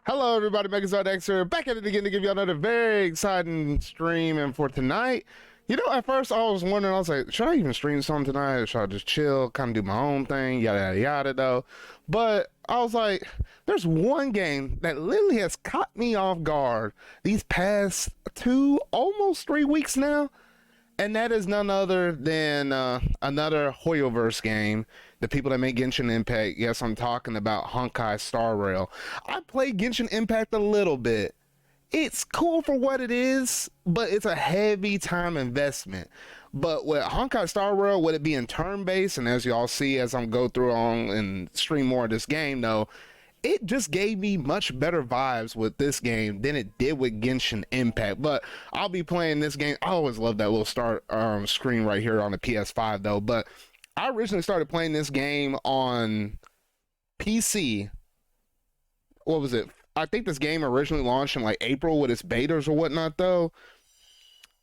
Hello, everybody. Megazord X here, back at it again to give you another very exciting stream. And for tonight, at first I was wondering, I was like, should I even stream something tonight? Or should I just chill, kind of do my own thing, yada, yada, yada, though? But I was like, there's one game that literally has caught me off guard these past almost 3 weeks now. And that is none other than another Hoyoverse game. The people that make Genshin Impact. Yes, I'm talking about Honkai Star Rail. I played Genshin Impact a little bit. It's cool for what it is, but it's a heavy time investment. But with Honkai Star Rail, with it being turn-based, and as y'all see as I'm go through on and stream more of this game, though, it just gave me much better vibes with this game than it did with Genshin Impact. But I'll be playing this game. I always love that little start screen right here on the PS5 though. But I originally started playing this game on PC. What was it? I think this game originally launched in like April with its betas or whatnot though.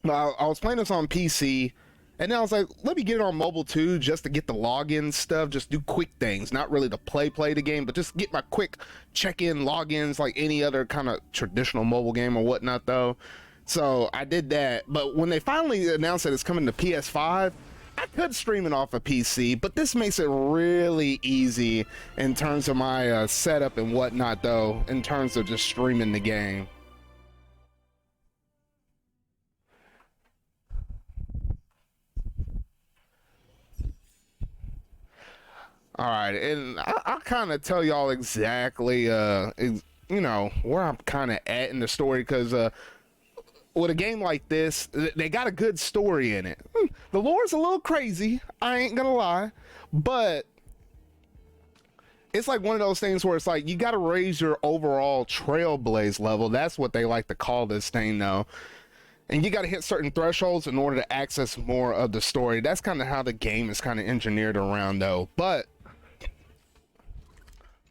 But I was playing this on PC. And then I was like, let me get it on mobile too, just to get the login stuff, just do quick things, not really to play the game, but just get my quick check-in logins like any other kind of traditional mobile game or whatnot though. So I did that, but when they finally announced that it's coming to PS5, I could stream it off a PC, but this makes it really easy in terms of my setup and whatnot though, in terms of just streaming the game. All right, and I'll kind of tell y'all exactly, where I'm kind of at in the story, because with a game like this, they got a good story in it. The lore's a little crazy, I ain't gonna lie, but it's like one of those things where it's like you got to raise your overall Trailblaze level. That's what they like to call this thing, though. And you got to hit certain thresholds in order to access more of the story. That's kind of how the game is kind of engineered around, though. But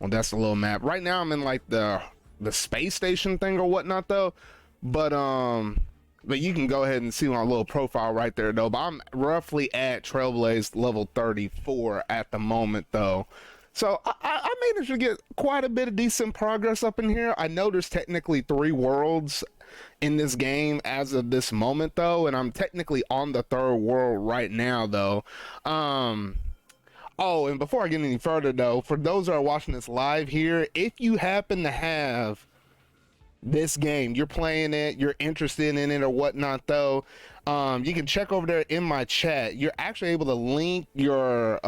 well, that's the little map. Right now, I'm in like the space station thing or whatnot, though. But you can go ahead and see my little profile right there, though. But I'm roughly at Trailblaze level 34 at the moment, though. So I managed to get quite a bit of decent progress up in here. I know there's technically 3 worlds in this game as of this moment, though, and I'm technically on the 3rd world right now, though. Oh, and before I get any further, though, for those that are watching this live here, if you happen to have this game, you're playing it, you're interested in it or whatnot, though, you can check over there in my chat. You're actually able to link your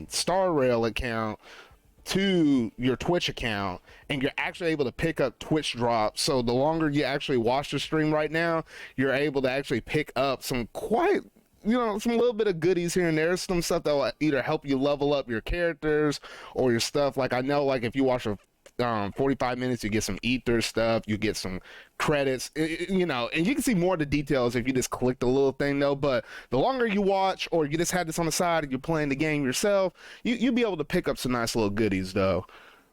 Star Rail account to your Twitch account, and you're actually able to pick up Twitch drops. So the longer you actually watch the stream right now, you're able to actually pick up some quite, some little bit of goodies here and there, some stuff that will either help you level up your characters or your stuff. Like I know, like if you watch a 45 minutes, you get some ether stuff, you get some credits, and you can see more of the details if you just click the little thing, though. But the longer you watch, or you just had this on the side and you're playing the game yourself, you'll be able to pick up some nice little goodies, though.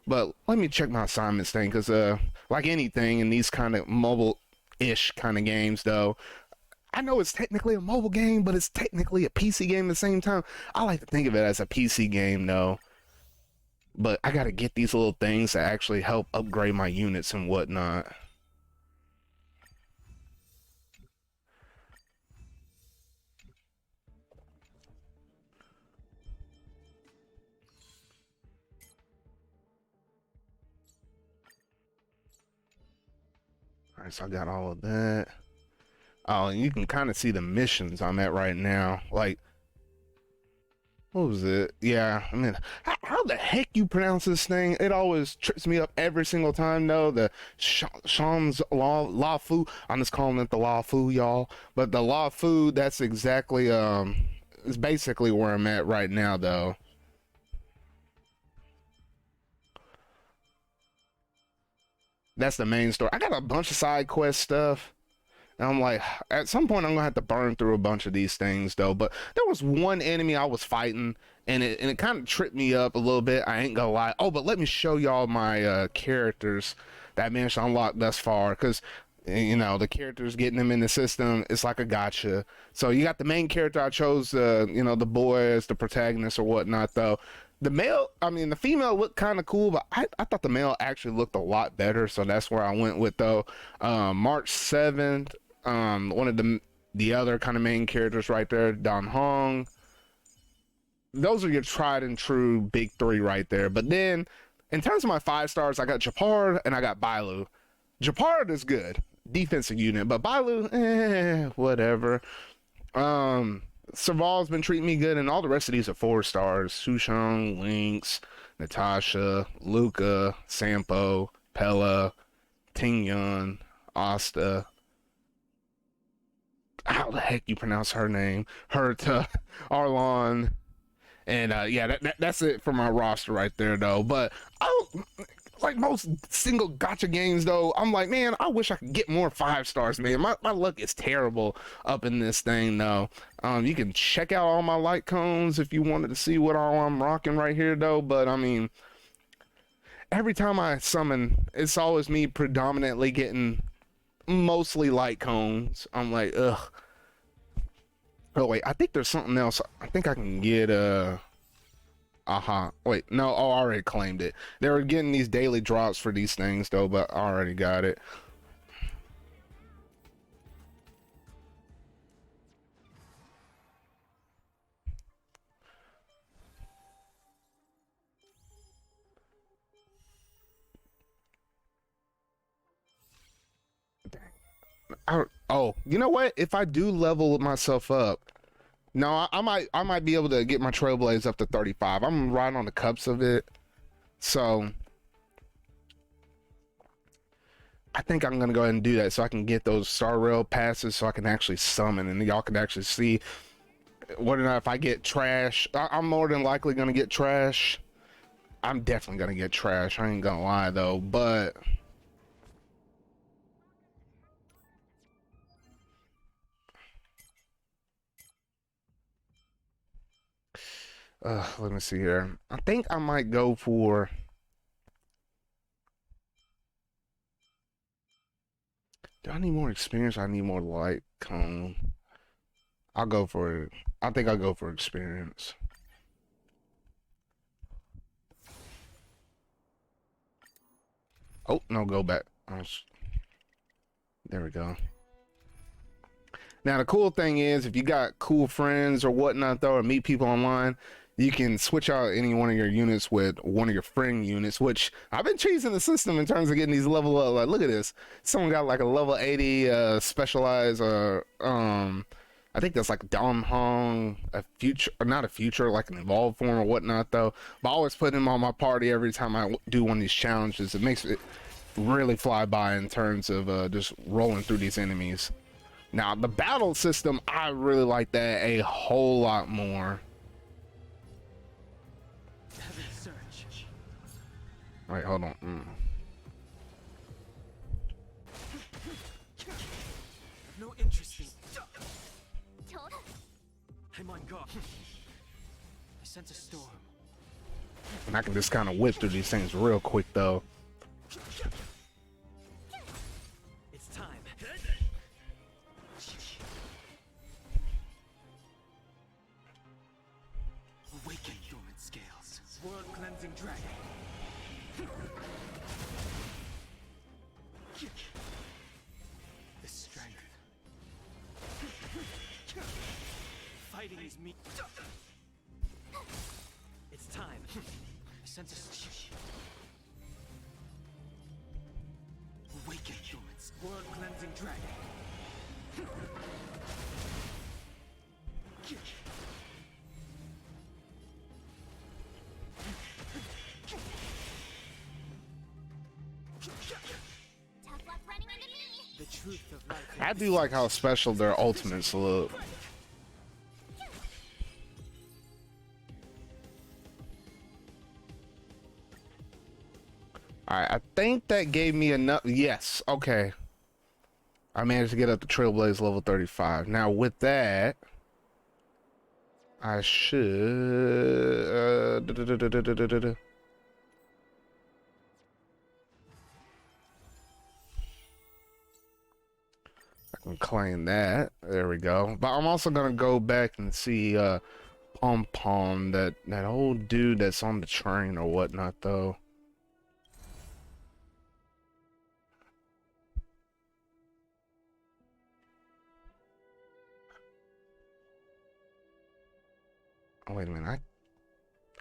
But let me check my assignments thing, because like anything in these kind of mobile-ish kind of games, though, I know it's technically a mobile game, but it's technically a PC game at the same time. I like to think of it as a PC game, though. But I gotta get these little things that actually help upgrade my units and whatnot. Alright, so I got all of that. Oh, and you can kind of see the missions I'm at right now. Like, what was it? Yeah, I mean, how the heck you pronounce this thing? It always trips me up every single time, though. The Sham's La Fu. I'm just calling it the La Fu, y'all. But the La Fu, that's exactly, is basically where I'm at right now, though. That's the main story. I got a bunch of side quest stuff. And I'm like, at some point I'm gonna have to burn through a bunch of these things, though. But there was one enemy I was fighting, and it kind of tripped me up a little bit. I ain't gonna lie. Oh, but let me show y'all my characters that I managed to unlock thus far, because the characters, getting them in the system, it's like a gotcha. So you got the main character I chose, the boy as the protagonist or whatnot, though. The male, I mean, the female looked kind of cool, but I thought the male actually looked a lot better. So that's where I went with though. March 7th, one of the other kind of main characters right there, Don Hong. Those are your tried and true big three right there. But then, in terms of my 5 stars, I got Japard and I got Bailu. Japard is good, defensive unit, but Bailu, whatever. Serval's been treating me good, and all the rest of these are 4 stars. Sushang, Lynx, Natasha, Luca, Sampo, Pella, Tingyun, Asta. How the heck you pronounce her name? Herta, Arlon. And yeah, that's it for my roster right there, though. But like most single gotcha games, though, I'm like, man, I wish I could get more 5 stars, man. My luck is terrible up in this thing, though. You can check out all my light cones if you wanted to see what all I'm rocking right here, though. But I mean, every time I summon, it's always me predominantly getting mostly light cones. I'm like, ugh. Oh wait, I think there's something else. I think I can get wait, no, oh, I already claimed it. They were getting these daily drops for these things though, but I already got it. Oh, you know what? If I do level myself up, no, I might be able to get my Trailblaze up to 35. I'm right on the cups of it, so I think I'm gonna go ahead and do that so I can get those Star Rail passes so I can actually summon and y'all can actually see whether or not if I get trash. I'm more than likely gonna get trash. I'm definitely gonna get trash. I ain't gonna lie though, but. Let me see here. I think I might go for. Do I need more experience? I need more light cone. I'll go for it. I think I'll go for experience. Oh, no, go back. There we go. Now, the cool thing is, if you got cool friends or whatnot, though, or meet people online, you can switch out any one of your units with one of your friend units, which I've been cheesing the system in terms of getting these level up. Like, look at this. Someone got like a level 80 specialized, I think that's like Dom Hong, a future, or not a future, like an evolved form or whatnot, though. But I always put him on my party every time I do one of these challenges. It makes it really fly by in terms of just rolling through these enemies. Now, the battle system, I really like that a whole lot more. Wait, hold on. No interest in. I'm on guard. I sense a storm. And I can just kind of whip through these things real quick, though. It's time. Awaken dormant scales. World cleansing dragon. The strength. Fighting is me. It's time. I sense a. Awaken humans. World cleansing dragon. The truth of life. I do like how special their ultimates look. Alright, I think that gave me enough. Yes, okay. I managed to get up to Trailblaze level 35. Now, with that, I should. I can claim that. There we go. But I'm also going to go back and see Pom Pom, that old dude that's on the train or whatnot, though. Oh, wait a minute.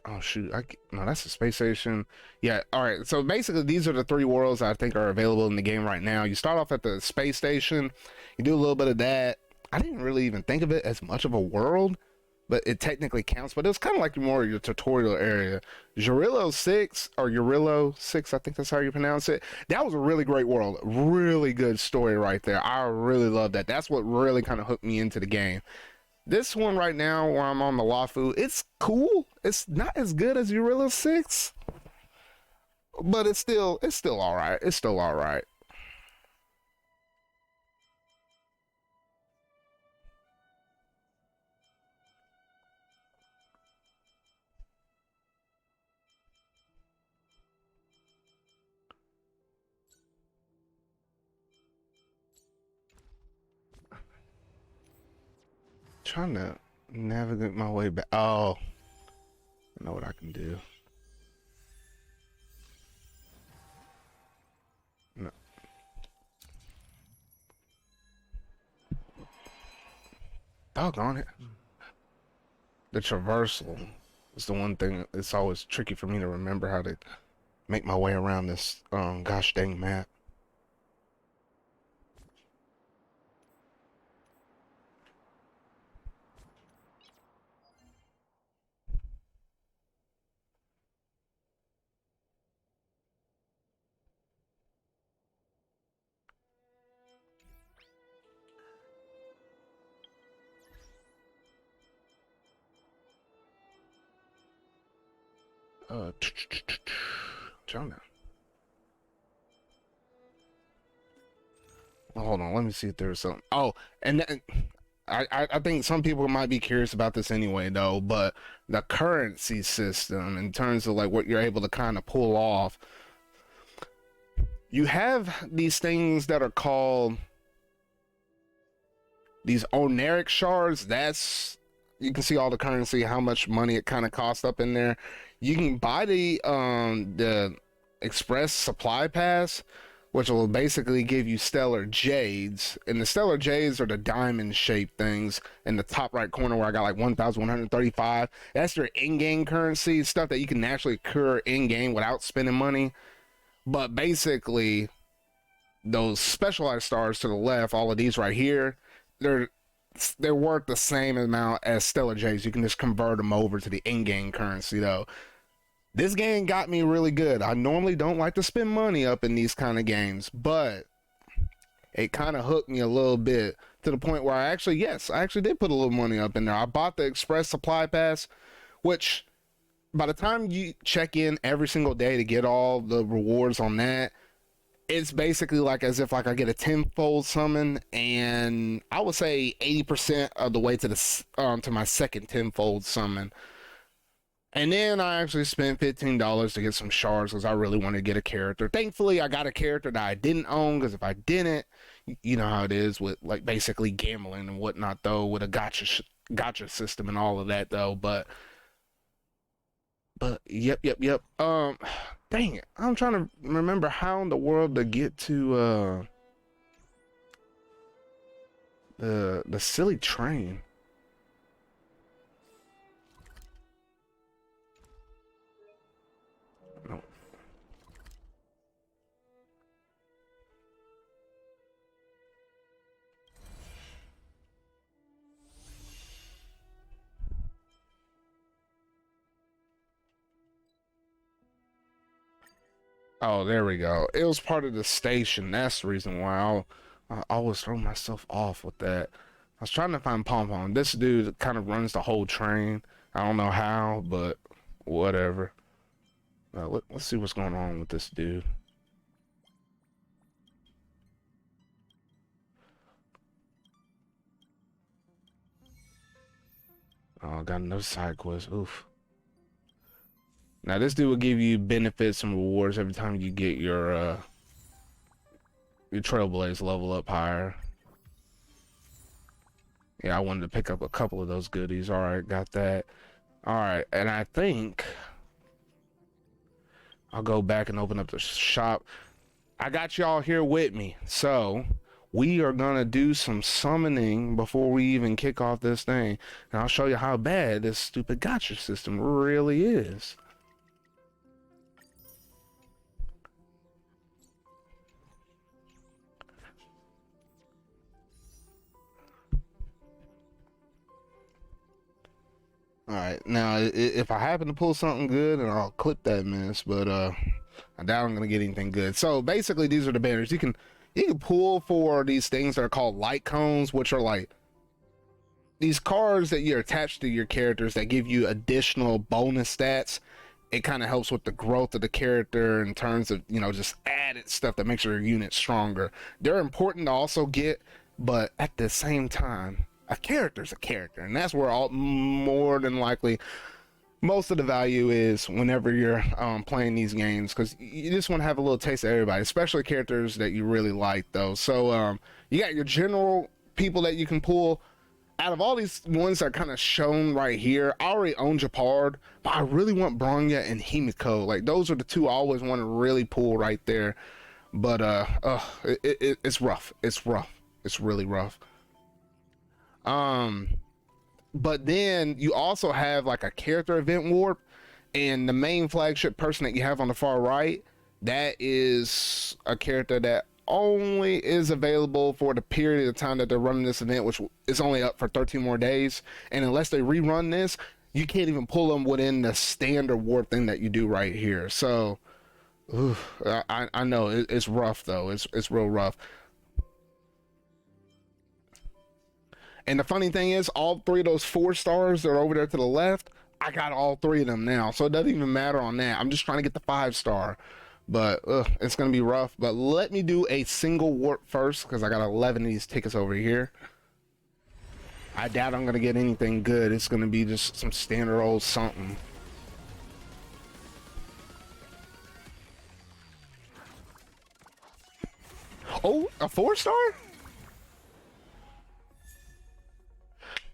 Oh shoot, no, that's a space station. Yeah, all right. So basically, these are the three worlds I think are available in the game right now. You start off at the space station. You do a little bit of that. I didn't really even think of it as much of a world, but it technically counts. But it's kind of like more your tutorial area. Jurillo 6 or Urillo 6, I think that's how you pronounce it. That was a really great world. Really good story right there. I really love that. That's what really kind of hooked me into the game. This one right now, where I'm on the Wafu, it's cool. It's not as good as Urillo 6, but it's still all right. It's still all right. Trying to navigate my way back. Oh, I know what I can do. No. Doggone it. The traversal is the one thing. It's always tricky for me to remember how to make my way around this gosh dang map. Jonah. Hold on, let me see if there's something. Oh, and then, I think some people might be curious about this anyway, though. But the currency system, in terms of like what you're able to kind of pull off, you have these things that are called these oneric shards. That's you can see all the currency, how much money it kind of costs up in there. You can buy the express supply pass, which will basically give you stellar jades, and the stellar jades are the diamond shaped things in the top right corner where I got like 1,135. That's your in-game currency, stuff that you can naturally accrue in-game without spending money. But basically, those specialized stars to the left, all of these right here, they're they're worth the same amount as stellar jades. You can just convert them over to the in-game currency though. This game got me really good. I normally don't like to spend money up in these kind of games, but it kind of hooked me a little bit to the point where yes, I actually did put a little money up in there. I bought the express supply pass, which by the time you check in every single day to get all the rewards on that, it's basically like as if like I get a tenfold summon, and I would say 80% of the way to to my second tenfold summon. And then I actually spent $15 to get some shards because I really wanted to get a character. Thankfully, I got a character that I didn't own, because if I didn't, you know how it is with like basically gambling and whatnot, though, with a gotcha system and all of that, though. But yep. Dang it, I'm trying to remember how in the world to get to the silly train. No. Oh, there we go. It was part of the station. That's the reason why I always throw myself off with that. I was trying to find Pom Pom. This dude kind of runs the whole train. I don't know how, but whatever. Let's see what's going on with this dude. Oh, got another side quest. Oof. Now this dude will give you benefits and rewards every time you get your Trailblaze level up higher. Yeah, I wanted to pick up a couple of those goodies. All right, got that. All right, and I think I'll go back and open up the shop. I got y'all here with me, so we are gonna do some summoning before we even kick off this thing, and I'll show you how bad this stupid gacha system really is. All right, now if I happen to pull something good, and I'll clip that mess, but I doubt I'm gonna get anything good. So basically, these are the banners you can pull for these things that are called light cones, which are like these cards that you're attached to your characters that give you additional bonus stats. It kind of helps with the growth of the character in terms of, you know, just added stuff that makes your unit stronger. They're important to also get, but at the same time, a character's a character, and that's where all more than likely most of the value is whenever you're playing these games, because you just want to have a little taste of everybody, especially characters that you really like though. So you got your general people that you can pull. Out of all these ones that are kind of shown right here, I already own Japard, but I really want Bronya and Himiko. Like, those are the two I always want to really pull right there. But it's rough. It's rough. It's really rough. But then you also have like a character event warp, and the main flagship person that you have on the far right, that is a character that only is available for the period of time that they're running this event, which is only up for 13 more days. And unless they rerun this, you can't even pull them within the standard warp thing that you do right here. So I know it's rough though. It's real rough. And the funny thing is, all three of those 4 stars that are over there to the left, I got all 3 of them now, so it doesn't even matter on that. I'm just trying to get the 5-star. But it's gonna be rough. But let me do a single warp first, because I got 11 of these tickets over here. I doubt I'm gonna get anything good. It's gonna be just some standard old something. Oh, a 4-star?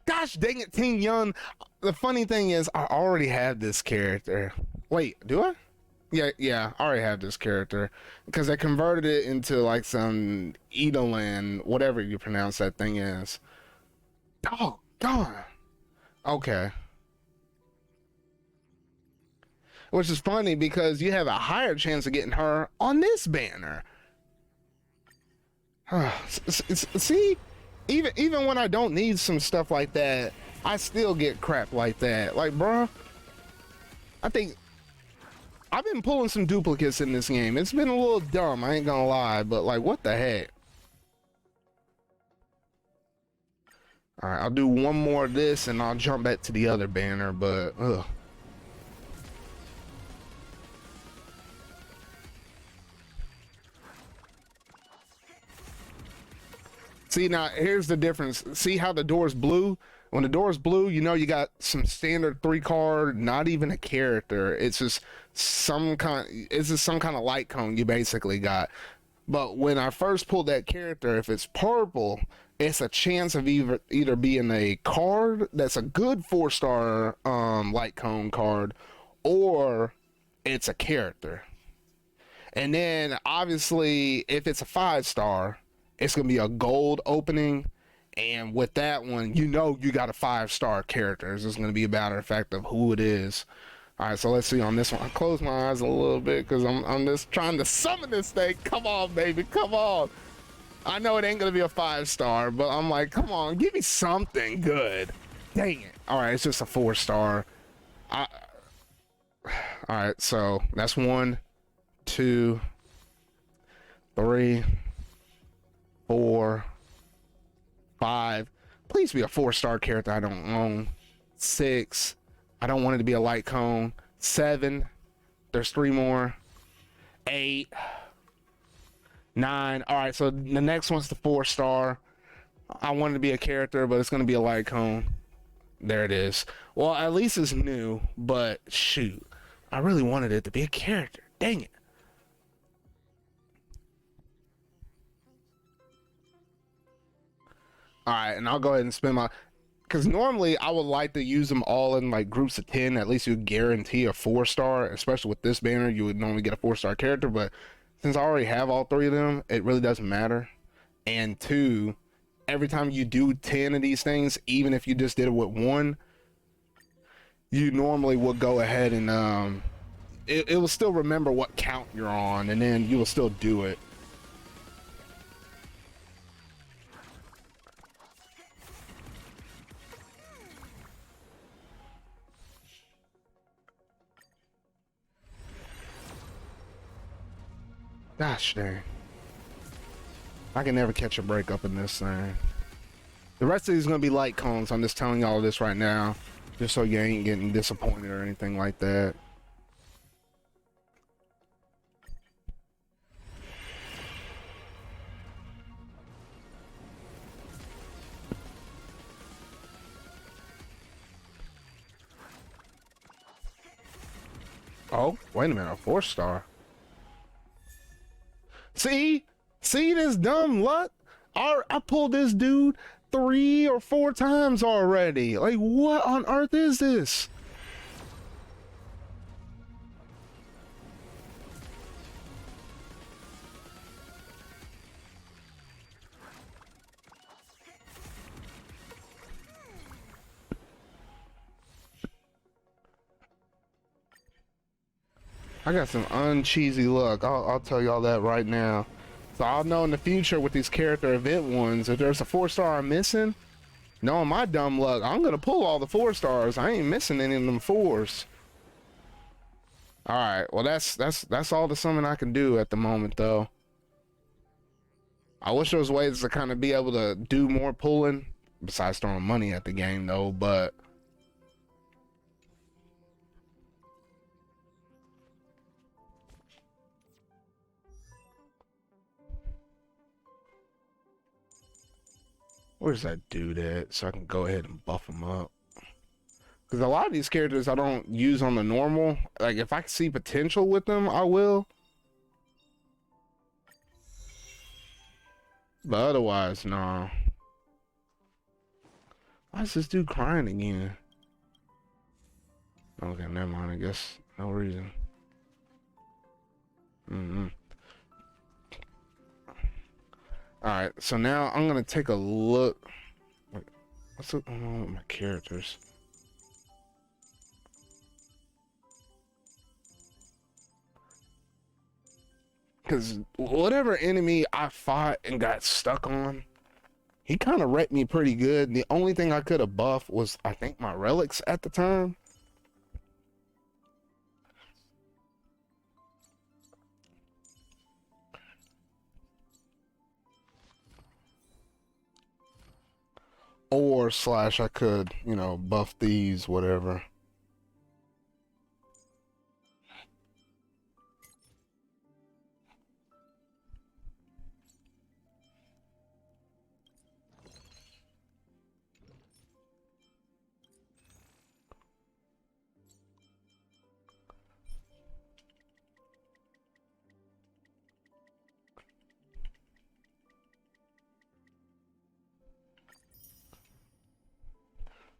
Gosh dang it, Team Young. The funny thing is, I already have this character. Wait, do I? Yeah, I already have this character because I converted it into like some Edoland, whatever you pronounce that thing is. Oh, darn. Okay. Which is funny because you have a higher chance of getting her on this banner. See, even when I don't need some stuff like that, I still get crap like that. Like, bruh, I think I've been pulling some duplicates in this game. It's been a little dumb, I ain't gonna lie, but like, what the heck? All right, I'll do one more of this and I'll jump back to the other banner, but ugh. See, now here's the difference. See how the door's blue? When the door's blue, you know you got some standard 3-card, not even a character. It's just some kind of light cone you basically got. But when I first pulled that character, if it's purple, it's a chance of either being a card that's a good 4-star light cone card, or it's a character. And then obviously if it's a 5-star, it's gonna be a gold opening, and with that one, you know you got a 5-star character. It's just gonna be a matter of fact of who it is. All right, so let's see on this one. I close my eyes a little bit because I'm just trying to summon this thing. Come on, baby, come on. I know it ain't gonna be a 5-star, but I'm like, come on, give me something good. Dang it. All right, it's just a 4-star. All right, so that's 1, 2, 3, 4, 5. Please be a 4-star character I don't own. 6. I don't want it to be a light cone. 7. There's 3 more. 8. 9. All right, so the next one's the 4-star. I want it to be a character, but it's going to be a light cone. There it is. Well, at least it's new, but shoot, I really wanted it to be a character. Dang it. All right, and I'll go ahead and spend my. Because normally I would like to use them all in like groups of 10. At least you guarantee a 4-star, especially with this banner. You would normally get a 4-star character, but since I already have all 3 of them, it really doesn't matter. And 2, every time you do 10 of these things, even if you just did it with 1, you normally will go ahead and it will still remember what count you're on, and then you will still do it. Gosh dang. I can never catch a break up in this thing. The rest of these gonna be light cones. I'm just telling y'all this right now, just so you ain't getting disappointed or anything like that. Oh, wait a minute, a 4-star. See? See this dumb luck? I pulled this dude 3 or 4 times already. Like, what on earth is this? I got some uncheesy luck. I'll tell y'all that right now. So I'll know in the future with these character event ones, if there's a 4-star I'm missing, knowing my dumb luck, I'm gonna pull all the 4-stars. I ain't missing any of them 4s. All right, well that's all the summon I can do at the moment though. I wish there was ways to kind of be able to do more pulling besides throwing money at the game though, but where's that dude at so I can go ahead and buff him up? Because a lot of these characters I don't use on the normal. Like, if I see potential with them, I will. But otherwise, no. Why is this dude crying again? Okay, never mind. I guess no reason. Alright, so now I'm going to take a look. Wait, what's going on with my characters? Because whatever enemy I fought and got stuck on, he kind of wrecked me pretty good. The only thing I could have buffed was, I think, my relics at the time. Or slash I could, you know, buff these, whatever.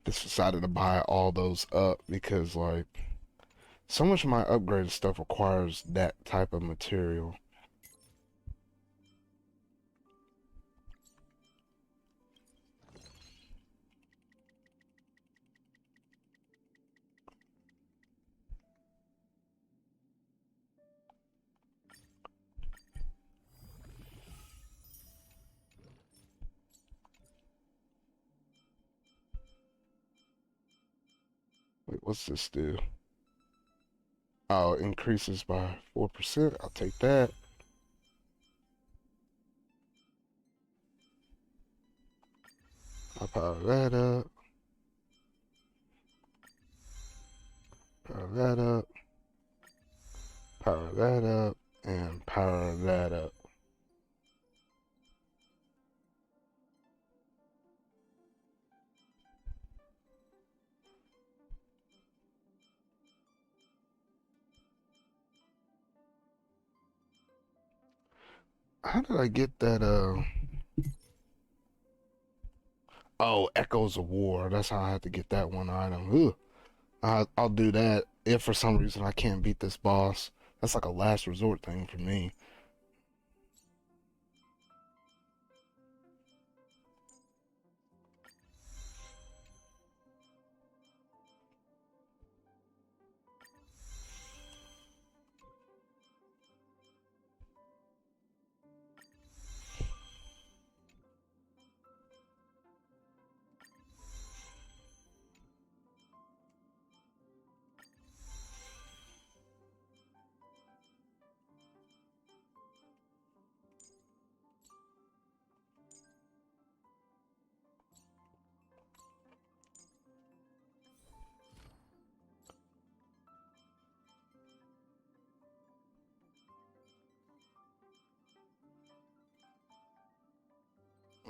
Just decided to buy all those up because, like, so much of my upgraded stuff requires that type of material. Wait, what's this do? Oh, increases by 4%. I'll take that. I'll power that up. Power that up. Power that up. And power that up. How did I get that, Oh, Echoes of War. That's how I had to get that one item. Ugh. I'll do that if for some reason I can't beat this boss. That's like a last resort thing for me.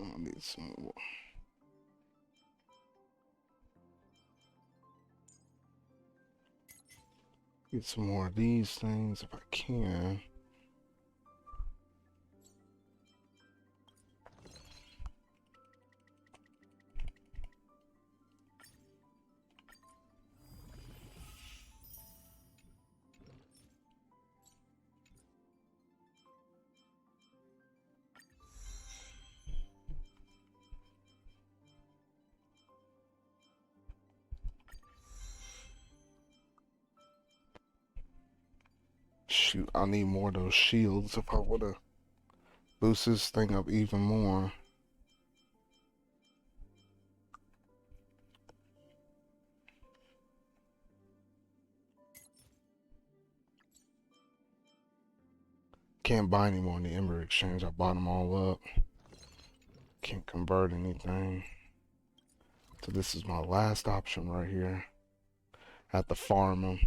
I need some more. Get some more of these things if I can. Shoot, I need more of those shields if I would've boost this thing up even more. Can't buy anymore in the Ember Exchange. I bought them all up. Can't convert anything. So this is my last option right here. I have to farm them.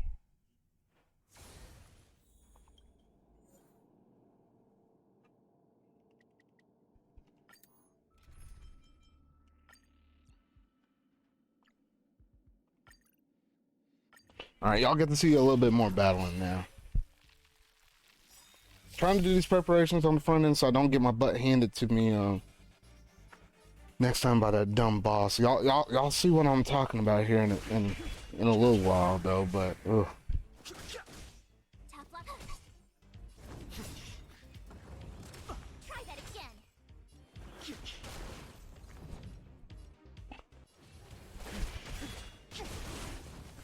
Alright, y'all get to see a little bit more battling now. Trying to do these preparations on the front end so I don't get my butt handed to me next time by that dumb boss. Y'all see what I'm talking about here in a little while though, but ugh. Try that again.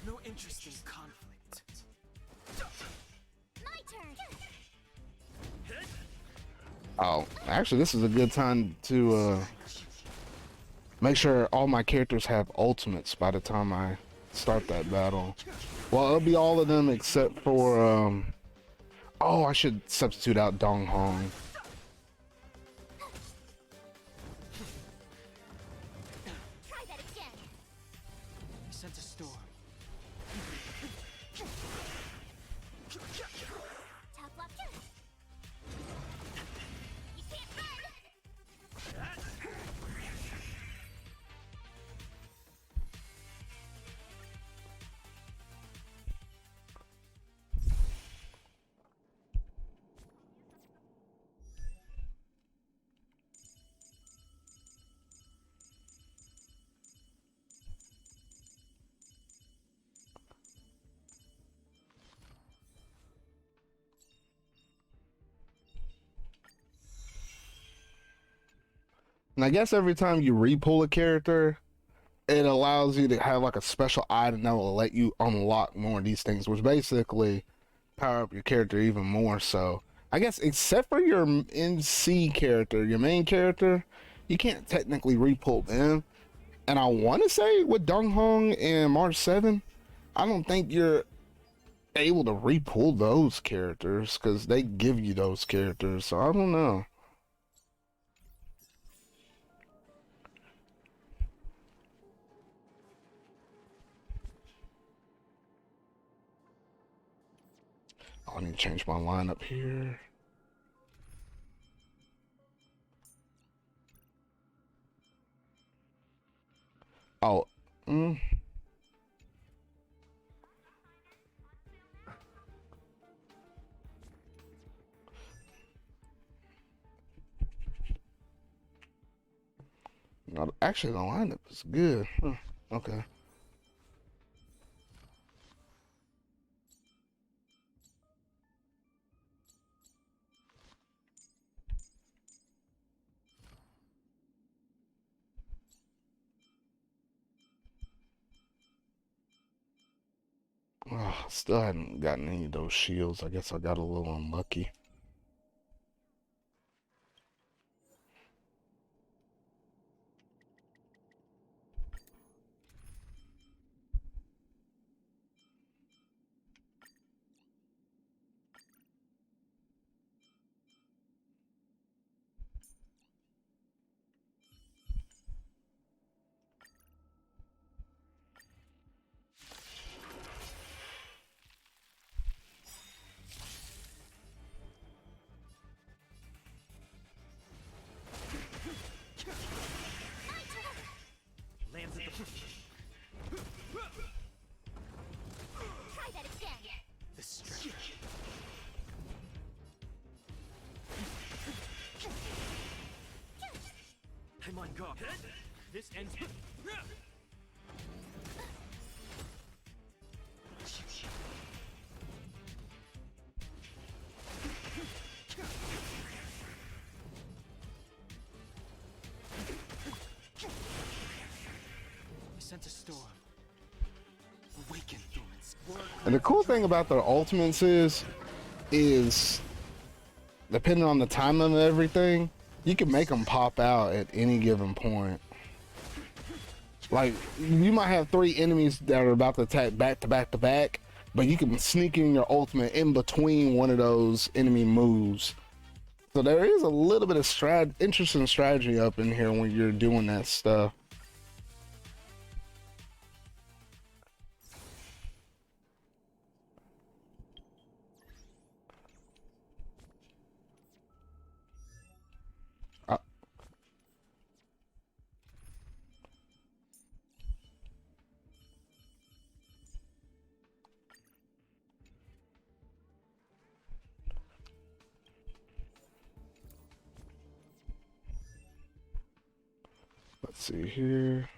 No interest in conflict. My turn. Oh, actually this is a good time to make sure all my characters have ultimates by the time I start that battle. Well, it'll be all of them except for oh, I should substitute out Dong Hong. Try that again. I sent a storm. Top lock. You can't run. And I guess every time you repull a character, it allows you to have like a special item that will let you unlock more of these things, which basically power up your character even more. So I guess except for your NC character, your main character, you can't technically repull them. And I want to say with Dong Hong and March 7, I don't think you're able to repull those characters because they give you those characters. So I don't know. I need to change my lineup here. Oh, Actually, the lineup is good. Huh. Okay. Oh, still hadn't gotten any of those shields. I guess I got a little unlucky. Lands at the Try that again. the strength. I'm on guard. This ends. I sent a storm. Awaken humans. And the cool thing about their ultimates is depending on the timing of everything, you can make them pop out at any given point. Like, you might have 3 enemies that are about to attack back to back to back, but you can sneak in your ultimate in between one of those enemy moves. So there is a little bit of interesting strategy up in here when you're doing that stuff. Uh, let's see here.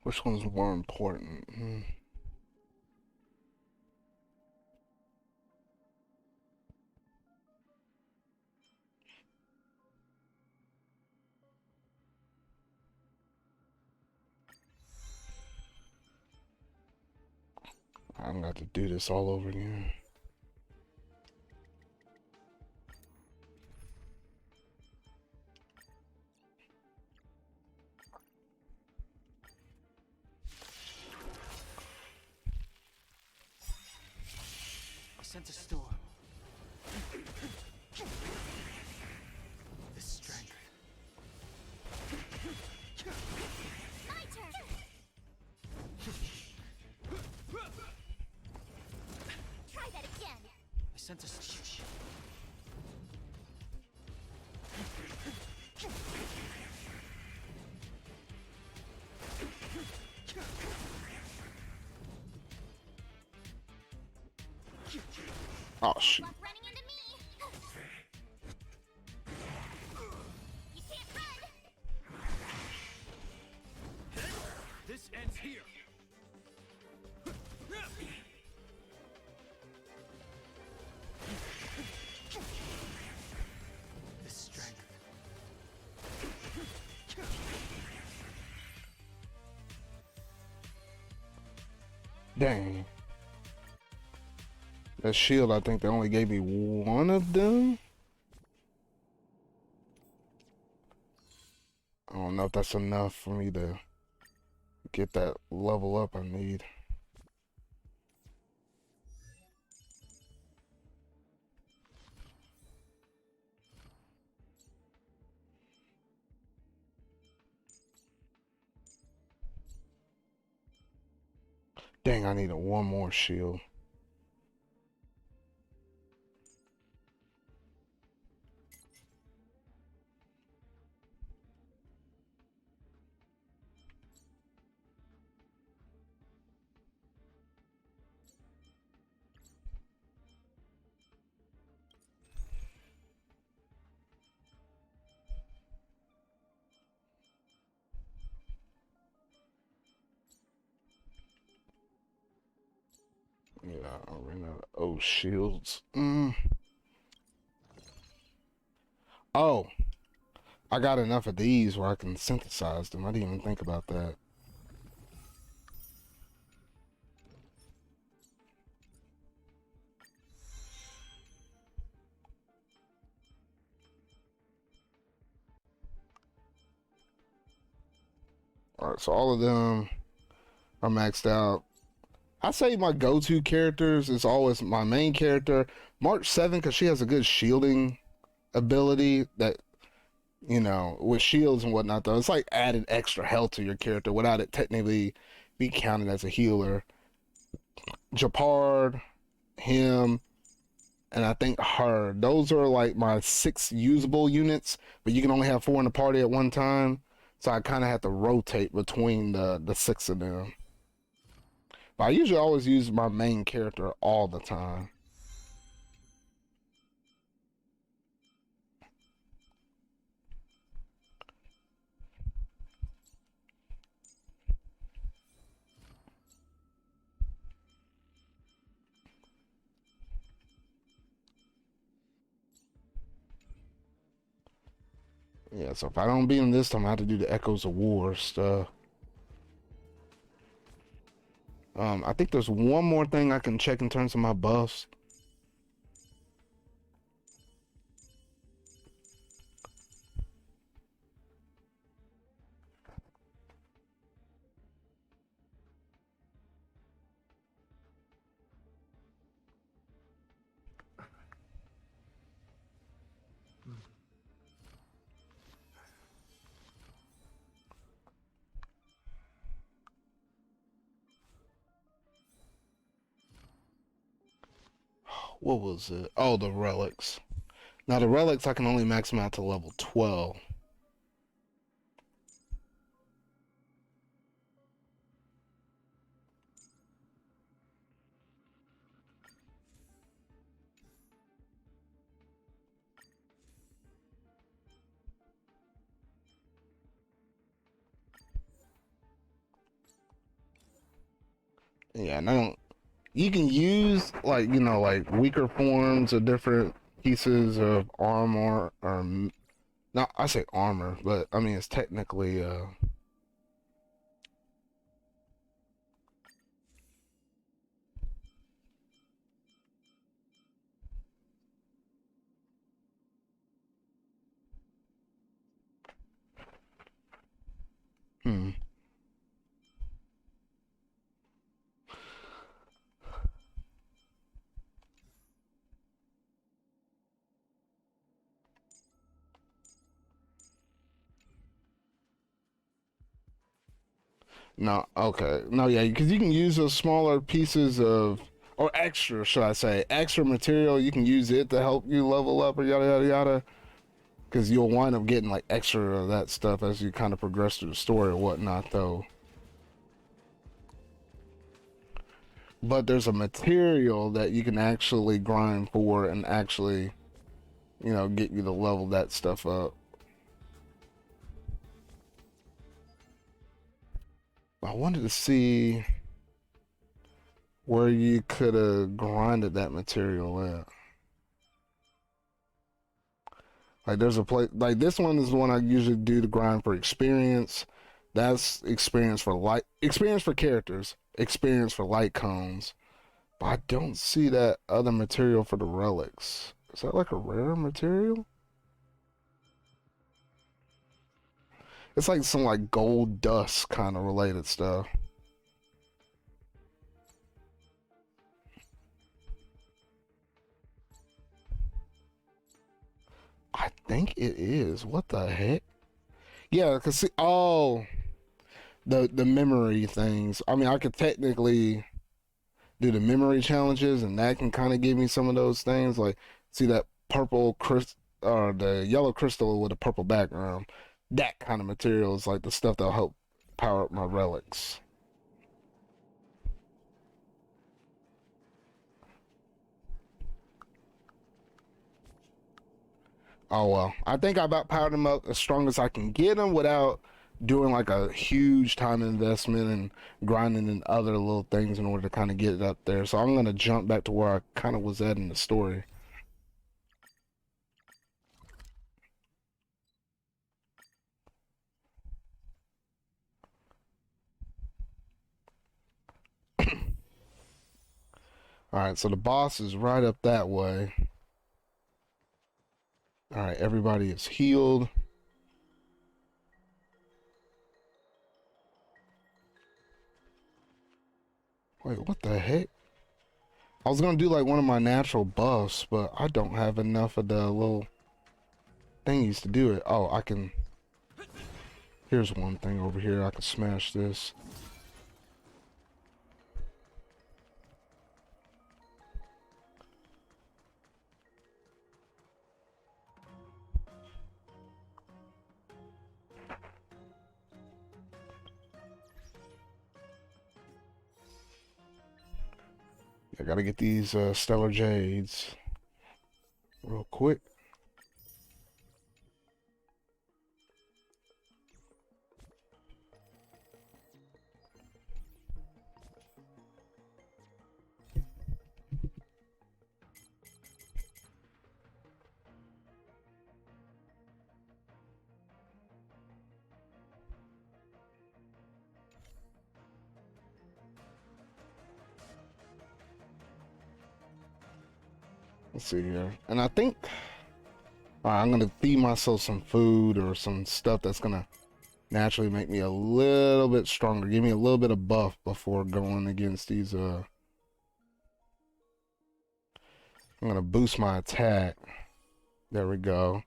Which one's more important? I'm gonna have to do this all over again. I sent a storm. The strength. My turn. Try that again. I sent a storm. Oh shoot. Luck running into me. You can't run. This ends here. The strength. Dang. That shield, I think they only gave me one of them. I don't know if that's enough for me to get that level up I need. Dang, I need one more shield. Yeah, I ran out of shields. Oh, I got enough of these where I can synthesize them. I didn't even think about that. All right, so all of them are maxed out. I say my go-to characters is always my main character, March 7, because she has a good shielding ability that, with shields and whatnot, though. It's like adding extra health to your character without it technically be counted as a healer. Japard, him, and I think her. Those are like my 6 usable units, but you can only have 4 in the party at one time. So I kind of have to rotate between the 6 of them. But I usually always use my main character all the time. Yeah, so if I don't beat him this time, I have to do the Echoes of War stuff. I think there's one more thing I can check in terms of my buffs. What was it? Oh, the relics. Now the relics I can only max them out to level 12. Yeah, and I don't. You can use like weaker forms of different pieces of armor, or not. I say armor, but I mean it's technically hmm. No, okay. No, yeah, because you can use those smaller pieces of, or extra, should I say, extra material. You can use it to help you level up or yada, yada, yada. Because you'll wind up getting like extra of that stuff as you kind of progress through the story or whatnot, though. But there's a material that you can actually grind for and actually, get you to level that stuff up. I wanted to see where you could have grinded that material at. Like there's a place like this one is the one I usually do to grind for experience. That's experience for characters, experience for light cones. But I don't see that other material for the relics. Is that like a rare material? It's like some like gold dust kind of related stuff. I think it is. What the heck? Yeah, cause see, oh, the memory things. I mean, I could technically. do the memory challenges, and that can kind of give me some of those things. Like, see that purple crystal or the yellow crystal with a purple background. That kind of material is like the stuff that'll help power up my relics. Oh well, I think I about powered them up as strong as I can get them without doing like a huge time investment and grinding in other little things in order to kind of get it up there. So I'm gonna jump back to where I kind of was at in the story. All right, so the boss is right up that way. All right, everybody is healed. Wait, what the heck? I was gonna do like one of my natural buffs, but I don't have enough of the little thingies to do it. Oh, I can. Here's one thing over here. I can smash this. I gotta get these stellar jades real quick. Let's see here. And I think I'm gonna feed myself some food or some stuff that's gonna naturally make me a little bit stronger. Give me a little bit of buff before going against these. I'm gonna boost my attack. There we go.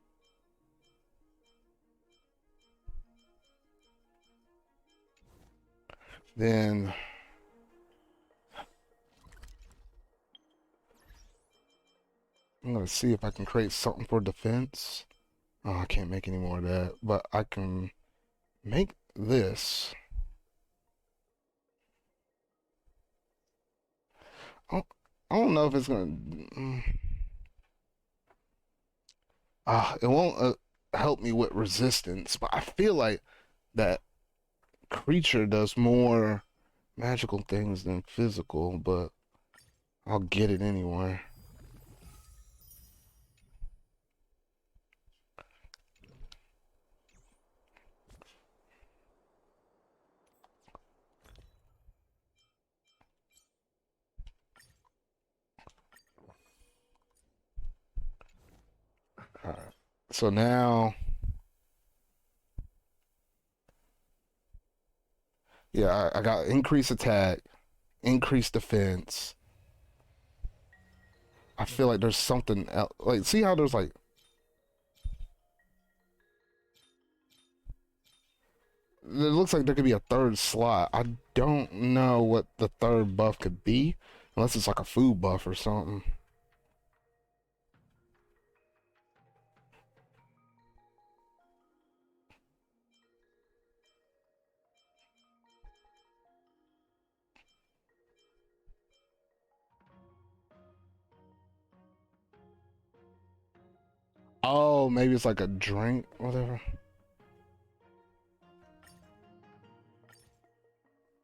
Then I'm gonna see if I can create something for defense. Oh, I can't make any more of that, but I can make this. I don't, I don't know if it's gonna. It won't help me with resistance, but I feel like that creature does more magical things than physical, but I'll get it anyway. All right. So now, yeah, I got increased attack, increased defense. I feel like there's something else. Like, see how there's like, it looks like there could be a third slot. I don't know what the third buff could be, unless it's like a food buff or something. Oh, maybe it's like a drink, whatever.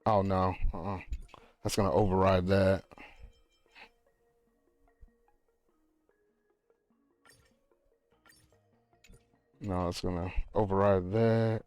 Oh no, that's gonna override that. No, it's gonna override that.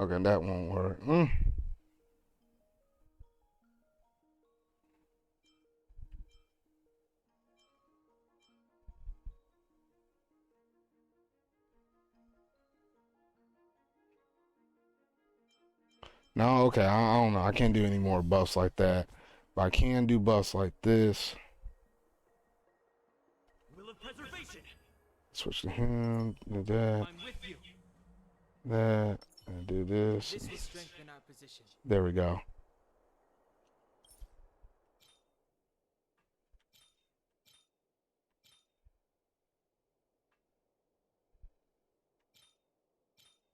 Okay, that won't work. No, okay, I don't know. I can't do any more buffs like that. But I can do buffs like this. Will of preservation. Switch to him, do that, I'm with you. that, and do this. This will strengthen our position. There we go.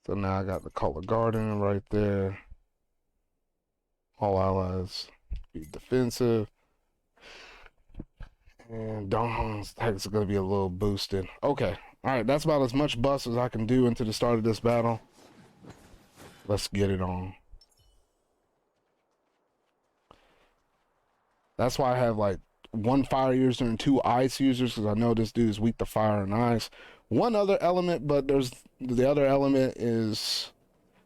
So now I got the color garden right there. All allies be defensive. And Dawn's attack is going to be a little boosted. Okay. Alright, that's about as much buffs as I can do into the start of this battle. Let's get it on. That's why I have like one fire user and two ice users, because I know this dude is weak to fire and ice. One other element, but there's the other element is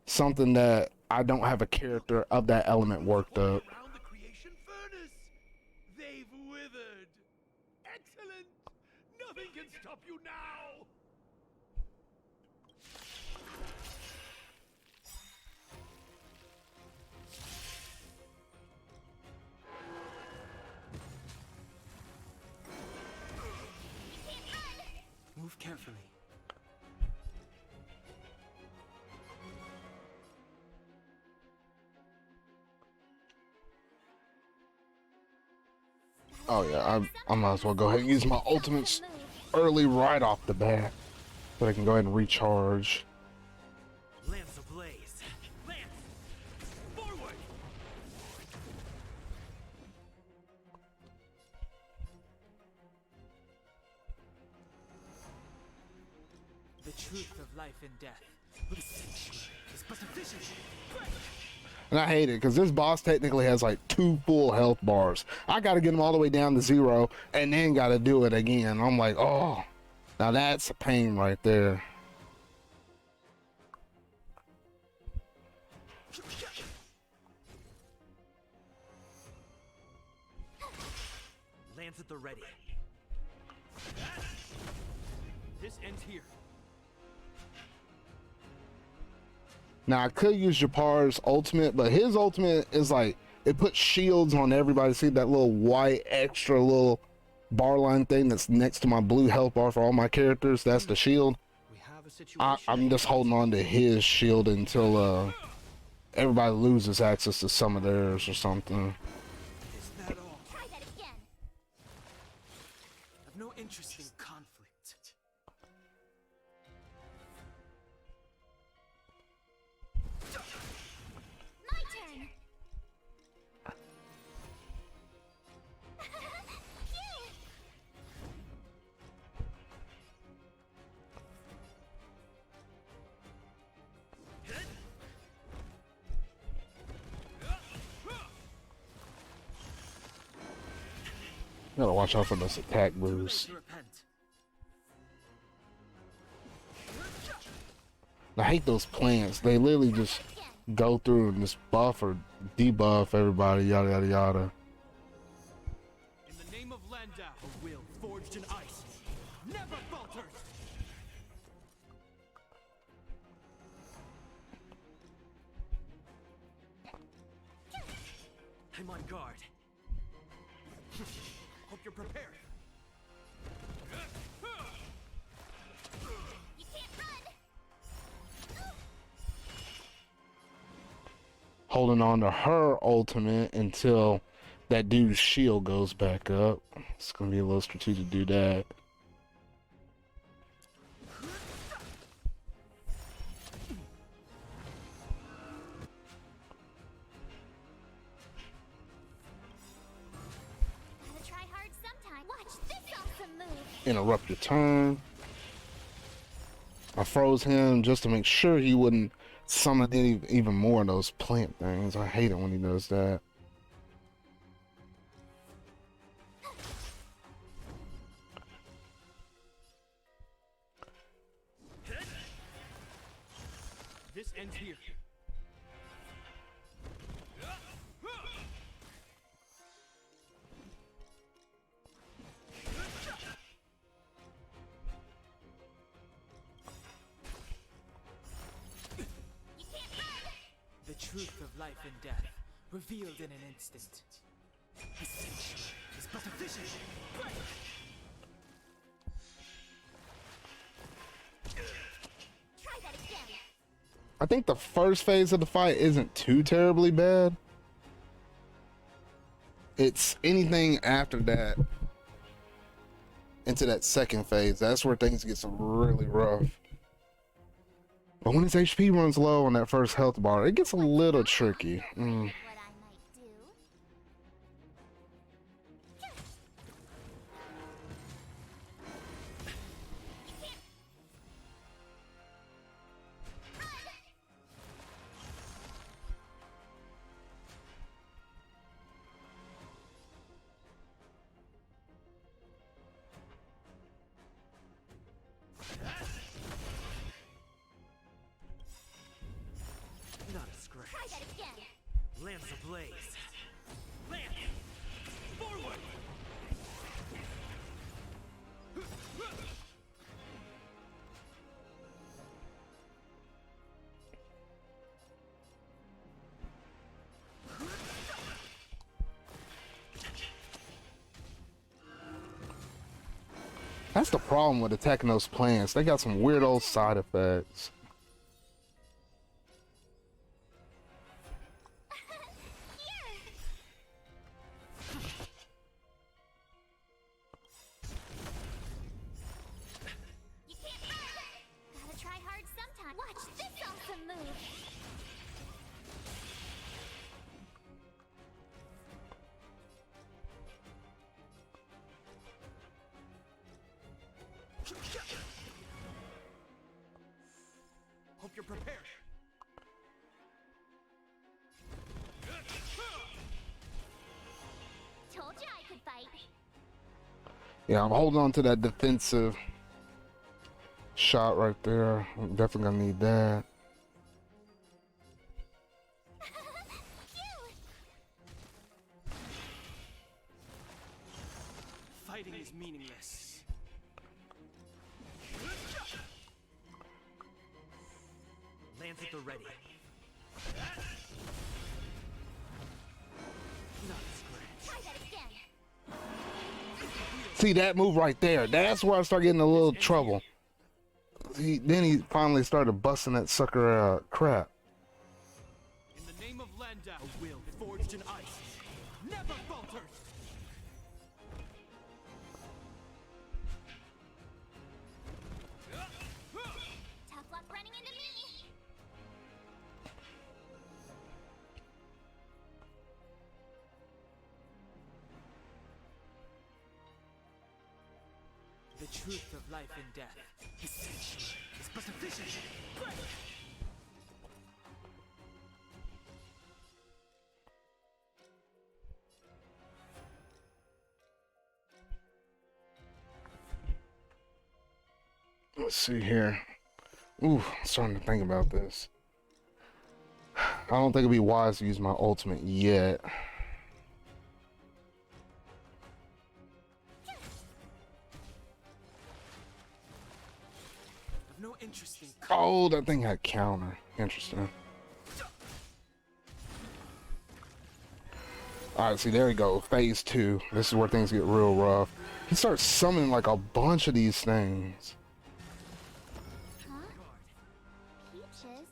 something that I don't have a character of that element worked up. Around the creation furnace. They've withered. Excellent. Nothing can stop you now. Move carefully. Oh yeah, I might as well go ahead and use my ultimates early right off the bat, so I can go ahead and recharge. Lance ablaze. Lance. Forward. The truth of life and death. The sanctuary is but a vision. And I hate it because this boss technically has like 2 full health bars. I got to get him all the way down to 0 and then got to do it again. I'm like, oh, now that's a pain right there. Lance at the ready. This ends here. Now I could use Japar's ultimate, but his ultimate is like, it puts shields on everybody. See that little white extra little bar line thing that's next to my blue health bar for all my characters? That's the shield. We have a situation. I'm just holding on to his shield until everybody loses access to some of theirs or something. Is that all? Try that again. I've no interest in conflict. My turn. Phew. Gotta watch out for this attack boost. To repent. I hate those plants. They literally just go through and just buff or debuff everybody, yada yada yada. In the name of Landau, a will forged in ice never falters. I'm on guard. Hope you're prepared. You can't run. Holding on to her ultimate until that dude's shield goes back up. It's gonna be a little strategic to do that. Gotta try hard sometime. Watch this awesome move. Interrupt your turn. I froze him just to make sure he wouldn't summon even more of those plant things. I hate it when he does that. This ends here. The truth of life life and death, revealed in an instant. Essential is but a vision. Break! Try that again. I think the first phase of the fight isn't too terribly bad. It's anything after that into that second phase. That's where things get really rough. But when his HP runs low on that first health bar, it gets a little tricky. What I might do. Not a scratch. Try that again. Lance ablaze. Lance! Forward! That's the problem with attacking those plants. They got some weird old side effects. You can't run. Gotta try hard sometime. Watch this awesome move. Hope you're prepared. Told you I could fight. Yeah, I'm holding on to that defensive shot right there. I'm definitely gonna need that. Phew. Fighting is meaningless. Lance at the ready. Not a scratch. Try that again. See that move right there? That's where I start getting a little trouble. Then he finally started busting that sucker crap. In the name of Landau, a will forged in ice never falters. Tough luck running into me. The truth of life and death, essential is but a vision. Break! Let's see here. Ooh, I'm starting to think about this. I don't think it'd be wise to use my ultimate yet. I've no interest in Oh, that thing had counter. Interesting. Alright, see, there we go. Phase 2. This is where things get real rough. He starts summoning like a bunch of these things. Huh? Peaches?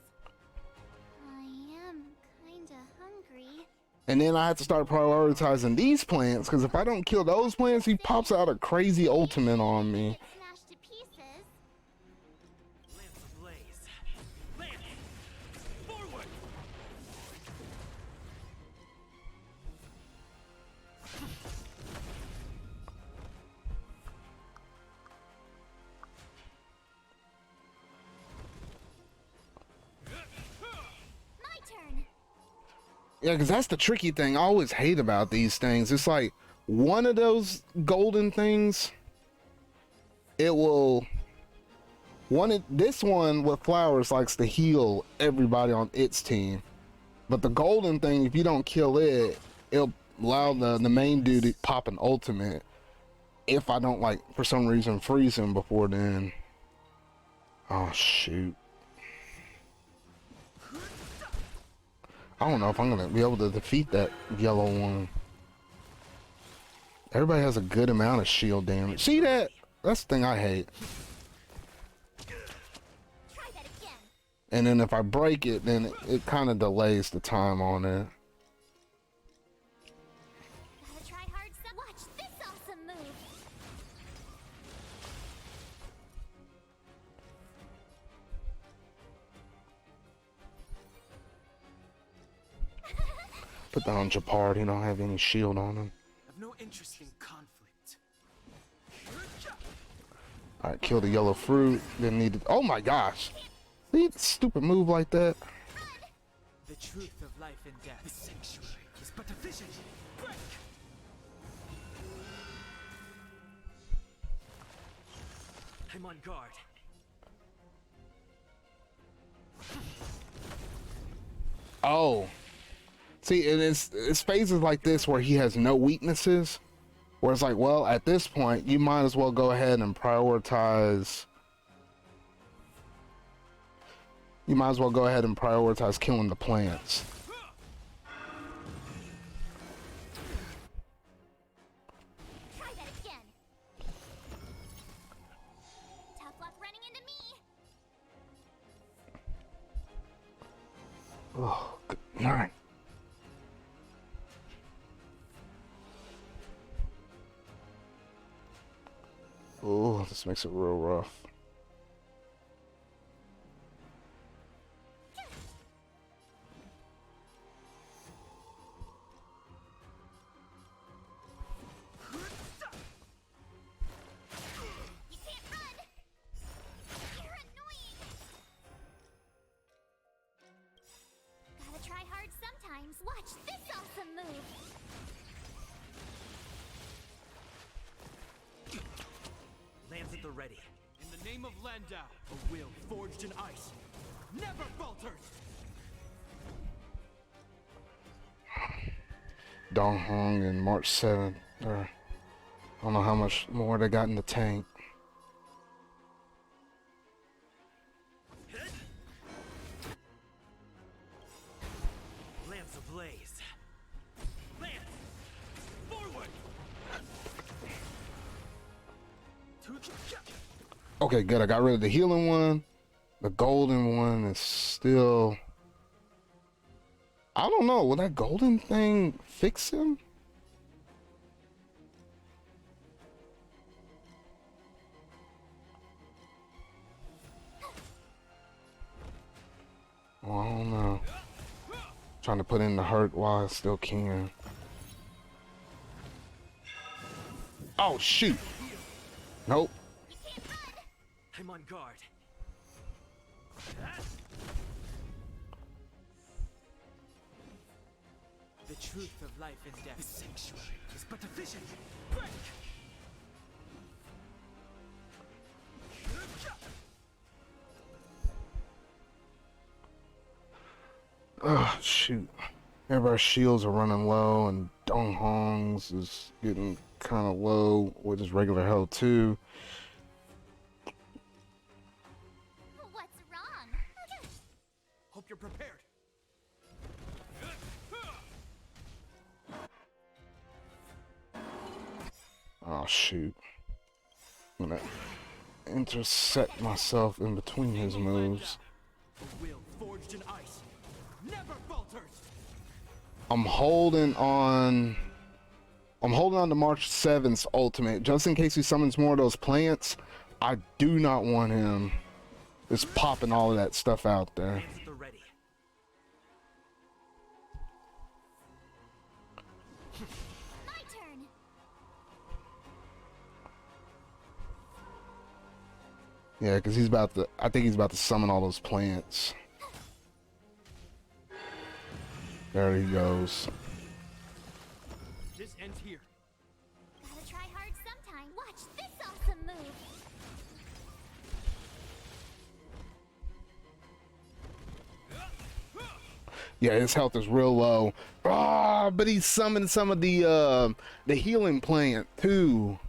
I am kinda hungry. And then I have to start prioritizing these plants, because if I don't kill those plants, he pops out a crazy ultimate on me. Get smashed to pieces. Lance ablaze. Lance! Forward! My turn. Yeah, because that's the tricky thing I always hate about these things. It's like one of those golden things, it will... This one with flowers likes to heal everybody on its team. But the golden thing, if you don't kill it, it'll allow the main dude to pop an ultimate. If I don't, like, for some reason, freeze him before then. Oh, shoot. I don't know if I'm gonna be able to defeat that yellow one. Everybody has a good amount of shield damage. See that? That's the thing I hate. Try that again. And then if I break it, then it kind of delays the time on it. Gotta try hard some. Watch this awesome move. Put that on Japard. He don't have any shield on him. I've no interest in conflict. Alright, kill the yellow fruit. Didn't need it. Oh my gosh. See, stupid move like that. The truth of life and death. The sanctuary is but a vision. Break! I'm on guard. Oh. See, and it's phases like this where he has no weaknesses. Where it's like, well, at this point, you might as well go ahead and prioritize. You might as well go ahead and prioritize killing the plants. Try that again. Tough luck running into me. Oh, good night. Oh, this makes it real rough. You can't run. You're annoying. Gotta try hard sometimes. Watch this awesome move. Lands at the ready. In the name of Landau, a will forged in ice never falters. Dong Hong and March 7th. I don't know how much more they got in the tank. Lance ablaze. Lance! Forward! Okay, good. I got rid of the healing one. The golden one is still... I don't know. Will that golden thing fix him? Well, I don't know. Trying to put in the hurt while I still can. Oh, shoot. Nope. You can't run. I'm on guard. The truth of life and death. The sanctuary is but a vision. Break! Oh, shoot. Everybody's shields are running low, and Dong Hong's is getting kind of low with his regular health, too. What's wrong? Hope you're prepared. Oh, shoot. I'm gonna intersect myself in between his moves. A will forged in ice never falters. I'm holding on to March 7th's ultimate, just in case he summons more of those plants. I do not want him just popping all of that stuff out there. Lands at the ready. My turn. Yeah, because I think he's about to summon all those plants. There he goes. This ends here. Gotta try hard sometime. Watch this awesome move. Yeah, his health is real low. Ah, but he summoned some of the healing plant too.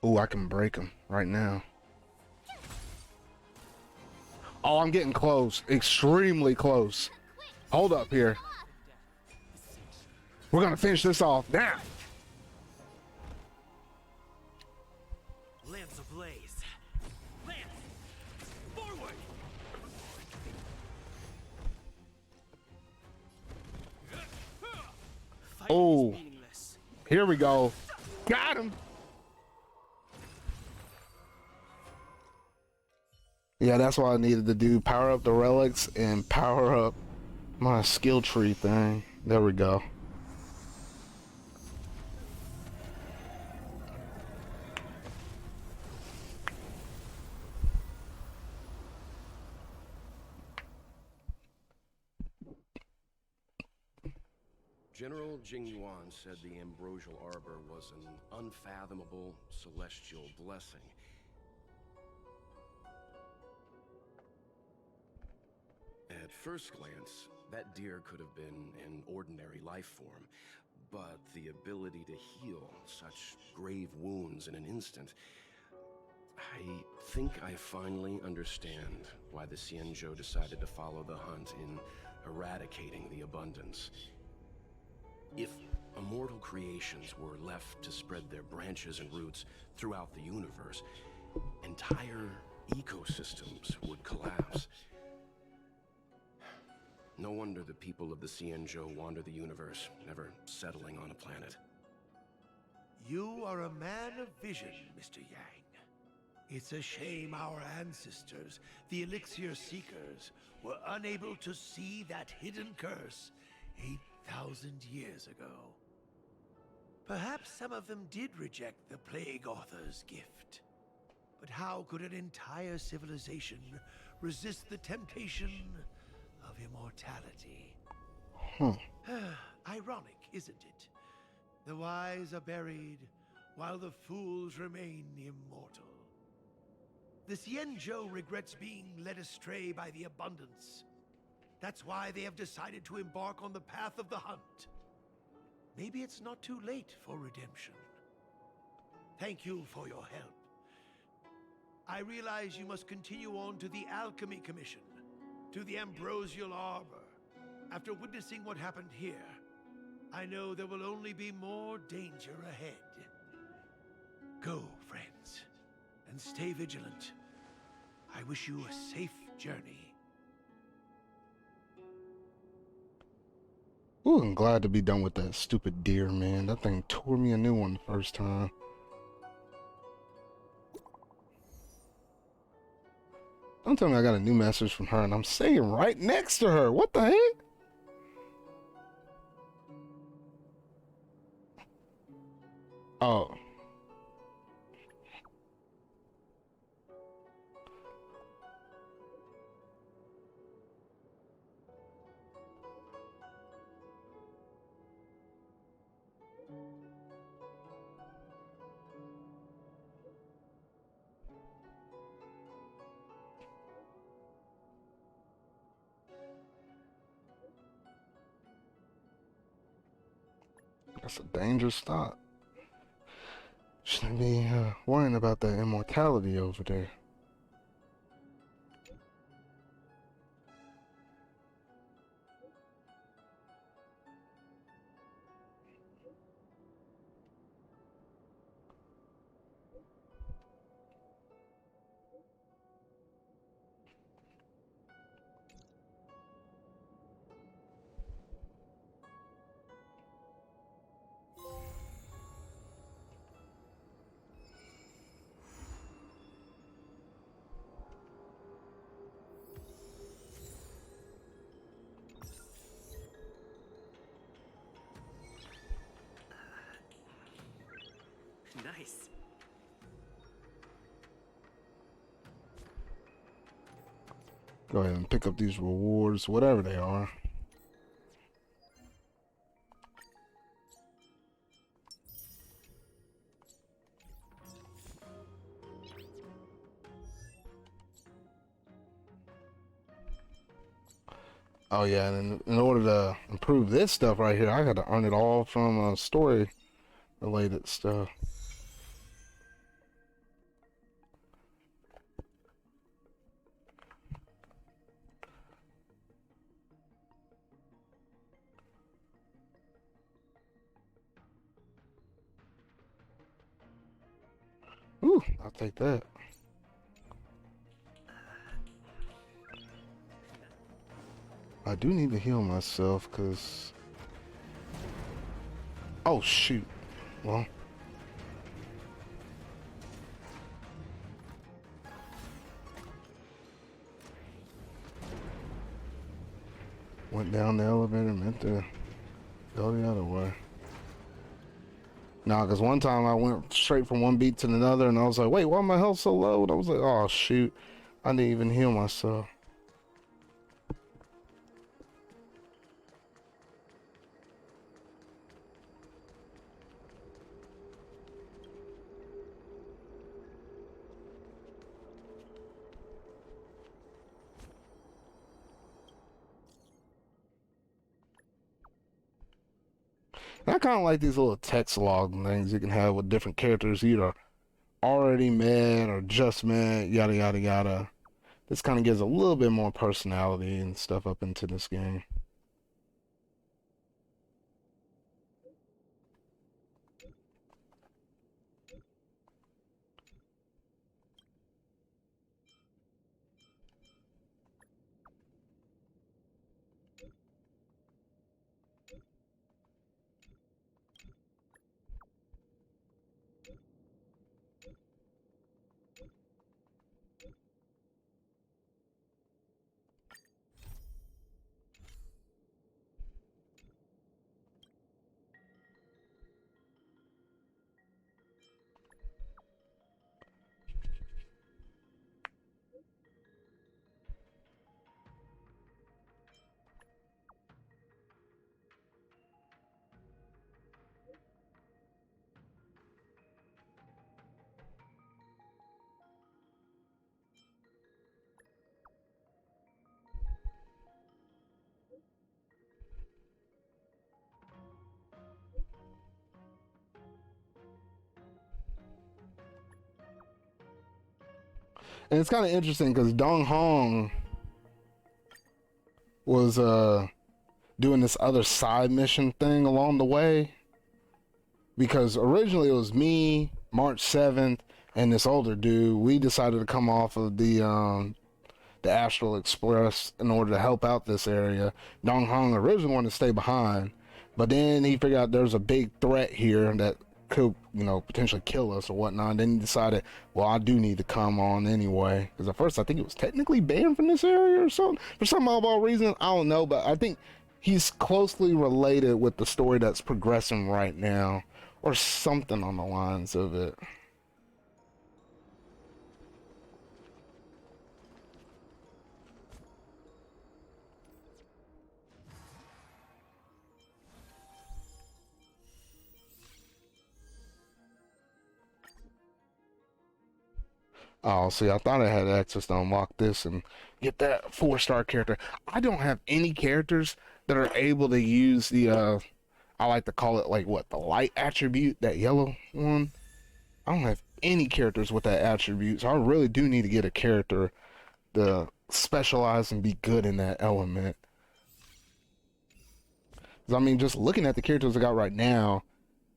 Ooh, I can break them right now. Oh, I'm getting close. Extremely close. Hold up here. We're gonna finish this off now. Lamps ablaze. Lance, forward. Fighting Oh. is meaningless. Here we go. Got him. Yeah, that's what I needed to do. Power up the relics and power up my skill tree thing. There we go. General Jingyuan said the ambrosial arbor was an unfathomable celestial blessing. At first glance, that deer could have been an ordinary life form, but the ability to heal such grave wounds in an instant... I think I finally understand why the Xianzhou decided to follow the hunt in eradicating the abundance. If immortal creations were left to spread their branches and roots throughout the universe, entire ecosystems would collapse. No wonder the people of the Xianzhou wander the universe, never settling on a planet. You are a man of vision, Mr. Yang. It's a shame our ancestors, the Elixir Seekers, were unable to see that hidden curse 8,000 years ago. Perhaps some of them did reject the Plague Author's gift. But how could an entire civilization resist the temptation of immortality? Ironic, isn't it? The wise are buried, while the fools remain immortal. The Xianzhou regrets being led astray by the abundance. That's why they have decided to embark on the path of the hunt. Maybe it's not too late for redemption. Thank you for your help. I realize you must continue on to the Alchemy Commission, to the Ambrosial Arbor. After witnessing what happened here, I know there will only be more danger ahead. Go, friends, and stay vigilant. I wish you a safe journey. Ooh, I'm glad to be done with that stupid deer, man. That thing tore me a new one the first time. Don't tell me I got a new message from her and I'm sitting right next to her. What the heck? Oh. That's a dangerous thought. Shouldn't be worrying about that immortality over there. Nice. Go ahead and pick up these rewards, whatever they are. Oh yeah, and in order to improve this stuff right here, I got to earn it all from story related stuff. Ooh, I'll take that. I do need to heal myself, because... Oh, shoot. Well... Went down the elevator, meant to go the other way. Nah, because one time I went straight from one beat to another, and I was like, wait, why my health so low? And I was like, oh, shoot. I didn't even heal myself. And I kind of like these little text log things you can have with different characters, either already met or just met, yada, yada, yada. This kind of gives a little bit more personality and stuff up into this game. And it's kind of interesting because Dong Hong was doing this other side mission thing along the way, because originally it was me, March 7th, and this older dude. We decided to come off of the Astral Express in order to help out this area. Dong Hong originally wanted to stay behind, but then he figured out there's a big threat here that could, you know, potentially kill us or whatnot. Then he decided, well, I do need to come on anyway. Because at first I think it was technically banned from this area or something. For some oddball reason, I don't know, but I think he's closely related with the story that's progressing right now, or something on the lines of it. Oh, see, I thought I had access to unlock this and get that 4-star character. I don't have any characters that are able to use the, I like to call it, like, what, the light attribute, that yellow one? I don't have any characters with that attribute, so I really do need to get a character to specialize and be good in that element. 'Cause, I mean, just looking at the characters I got right now,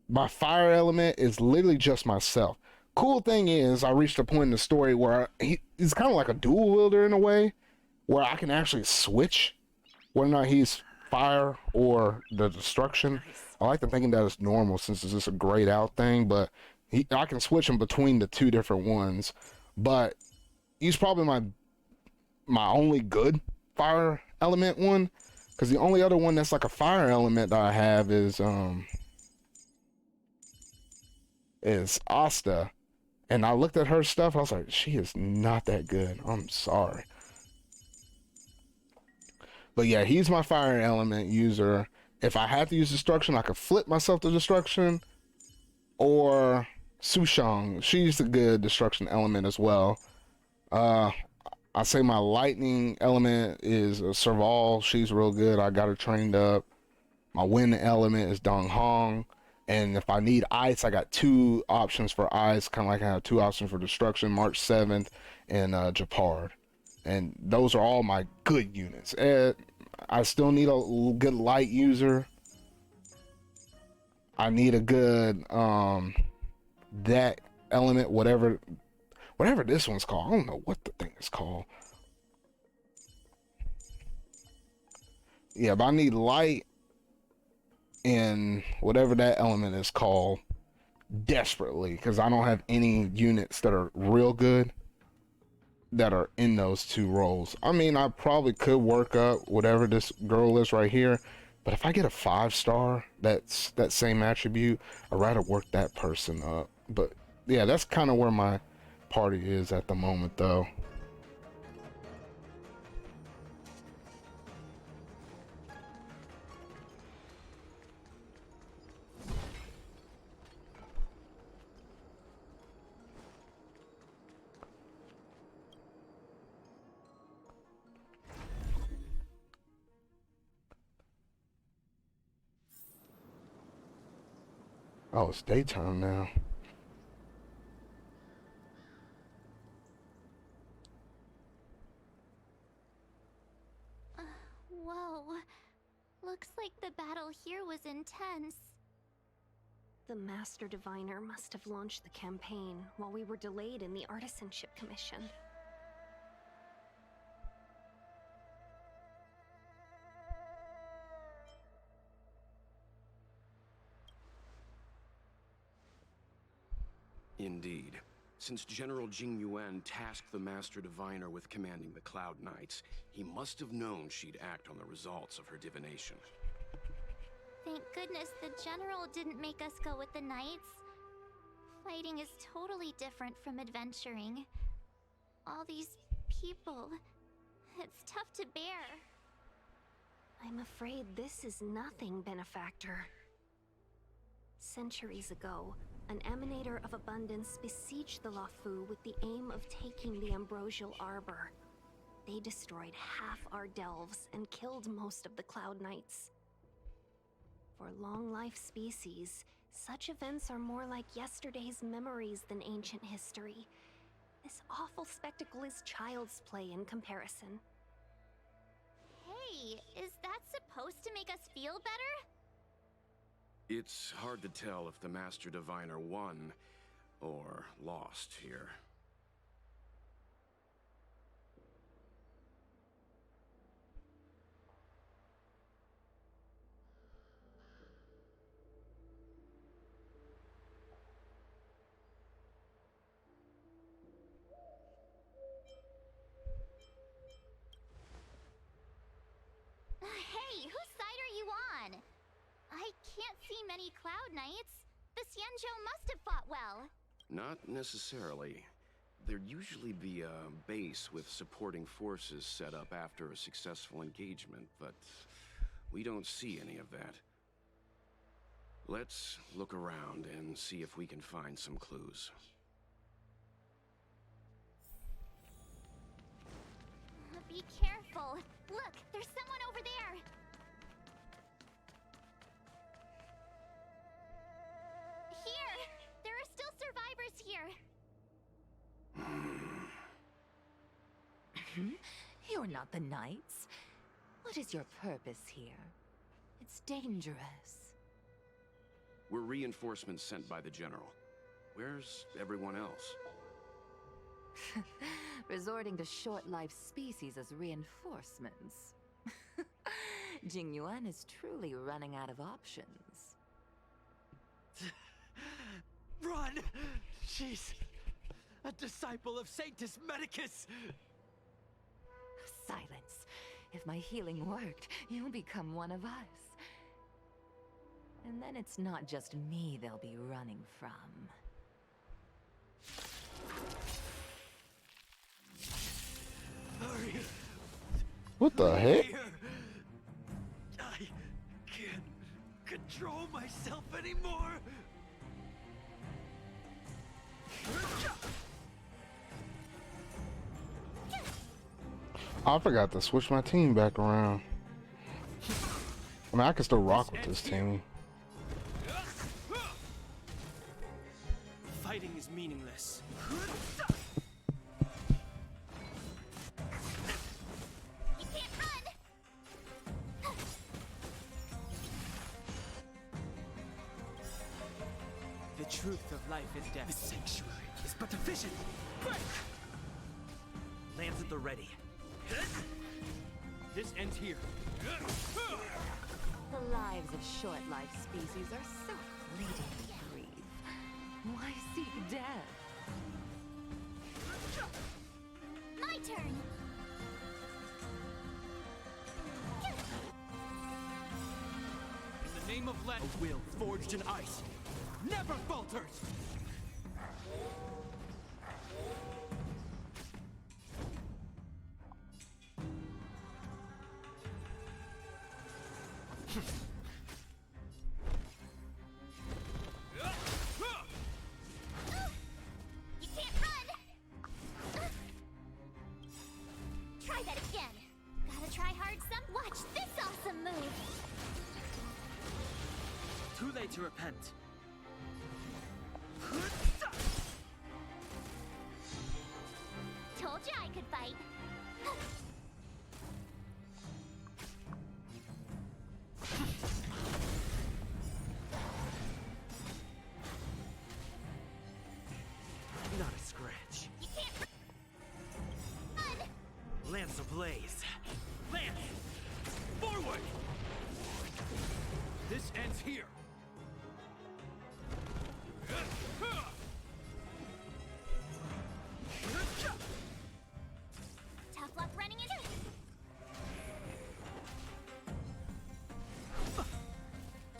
my fire element is literally just myself. Cool thing is, I reached a point in the story where he's kind of like a dual wielder in a way, where I can actually switch whether or not he's fire or the destruction. I like to think that it's normal since it's just a grayed out thing, but I can switch him between the two different ones. But he's probably my only good fire element one, because the only other one that's like a fire element that I have is Asta. And I looked at her stuff, I was like, she is not that good. I'm sorry. But yeah, he's my fire element user. If I had to use destruction, I could flip myself to destruction. Or Sushang, she's a good destruction element as well. I say my lightning element is Serval. She's real good. I got her trained up. My wind element is Dong Hong. And if I need ice, I got 2 options for ice, kind of like I have 2 options for destruction, March 7th and Japard. And those are all my good units. And I still need a good light user. I need a good that element, whatever this one's called. I don't know what the thing is called. Yeah, but I need light and whatever that element is called desperately, because I don't have any units that are real good that are in those two roles. I mean, I probably could work up whatever this girl is right here, but if I get a 5-star, that's that same attribute, I'd rather work that person up. But yeah, that's kind of where my party is at the moment, though. Oh, it's daytime now. Whoa. Looks like the battle here was intense. The Master Diviner must have launched the campaign while we were delayed in the Artisanship Commission. Indeed. Since General Jing Yuan tasked the Master Diviner with commanding the Cloud Knights, he must have known she'd act on the results of her divination. Thank goodness the General didn't make us go with the Knights. Fighting is totally different from adventuring. All these people, it's tough to bear. I'm afraid this is nothing, Benefactor. Centuries ago, an emanator of abundance besieged the Luofu with the aim of taking the Ambrosial Arbor. They destroyed half our delves and killed most of the Cloud Knights. For long-life species, such events are more like yesterday's memories than ancient history. This awful spectacle is child's play in comparison. Hey, is that supposed to make us feel better? It's hard to tell if the Master Diviner won or lost here. Hey, whose side are you on? I can't see many Cloud Knights. The Xianzhou must have fought well. Not necessarily. There'd usually be a base with supporting forces set up after a successful engagement, but we don't see any of that. Let's look around and see if we can find some clues. Be careful. Look, there's someone over there. Here! There are still survivors here. You're not the Knights. What is your purpose here? It's dangerous. We're reinforcements sent by the General. Where's everyone else? Resorting to short-lived species as reinforcements. Jing Yuan is truly running out of options. Run! She's a disciple of Sanctus Medicus! Silence. If my healing worked, you'll become one of us. And then it's not just me they'll be running from. Hurry! What the heck? Here! I can't control myself anymore! I forgot to switch my team back around. I mean, I can still rock with this team. Fighting is meaningless. You can't run! The truth of life and death. The sanctuary is but a vision. Break! Lands at the ready. This ends here. The lives of short-lived species are so fleetingly brief. Why seek death? My turn! In the name of Let, a will forged in ice never falters! You can't run! Try that again. Gotta try hard some. Watch this awesome move! Too late to repent. Told you I could fight. Not a scratch. You can't run! Lance ablaze. Lance! Forward! This ends here. Tough luck running into it.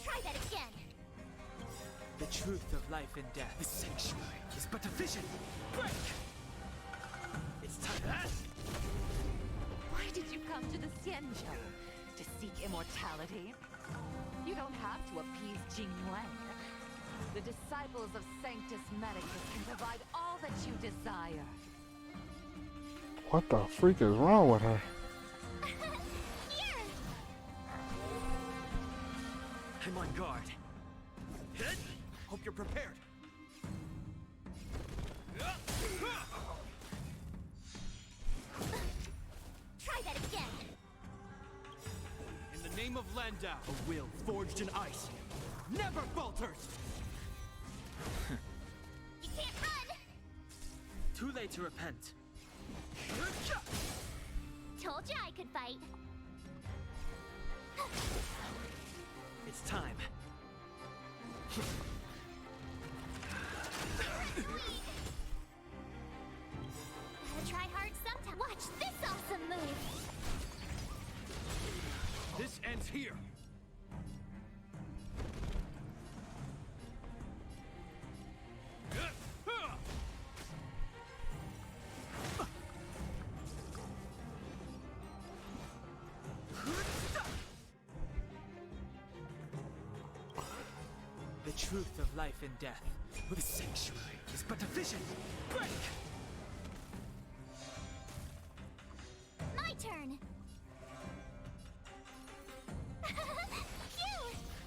Try that again. The truth of life and death. The sanctuary is but a vision. Break! It's time. Why did you come to the Xianzhou? To seek immortality? You don't have to appease Jing Yuan. The disciples of Sanctus Medicus can provide all that you desire. What the freak is wrong with her? Here! I'm on guard. Hope you're prepared. Try that again. In the name of Landau, a will forged in ice never falters. You can't run! Too late to repent. Told you I could fight. It's time. Gotta try hard sometime. Watch this awesome move! This ends here. The truth of life and death. The sanctuary is but a vision. Break! My turn!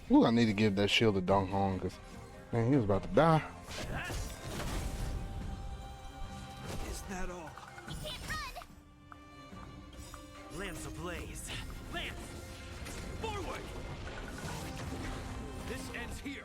Phew! Ooh, I need to give that shield to Dong Hong because, man, he was about to die. Is that all? You can't run! Lance ablaze. Lance! Forward! This ends here.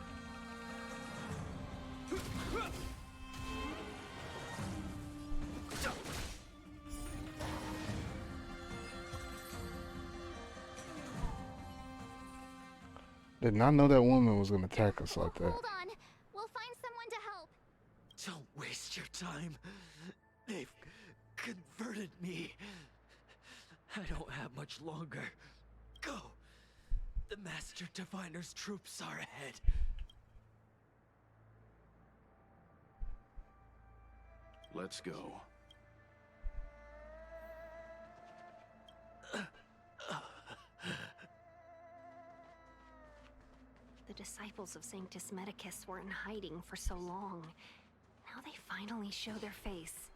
Did not know that woman was gonna attack us like that. Hold on. We'll find someone to help. Don't waste your time. They've converted me. I don't have much longer. Go. The Master Diviner's troops are ahead. Let's go. The disciples of Sanctus Medicus were in hiding for so long. Now they finally show their face.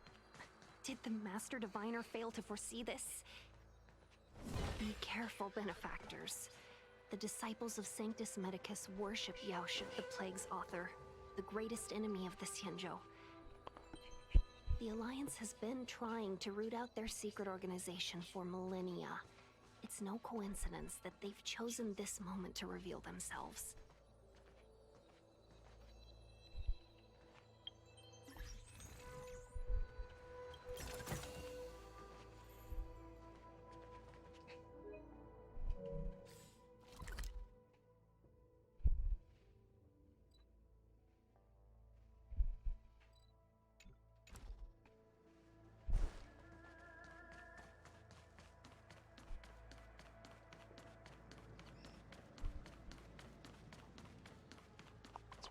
Did the Master Diviner fail to foresee this? Be careful, benefactors. The disciples of Sanctus Medicus worship Yaoshi, the Plague's author, the greatest enemy of the Xianzhou. The Alliance has been trying to root out their secret organization for millennia. It's no coincidence that they've chosen this moment to reveal themselves.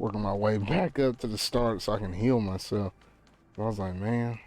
working my way back up to the start so I can heal myself. So I was like, man.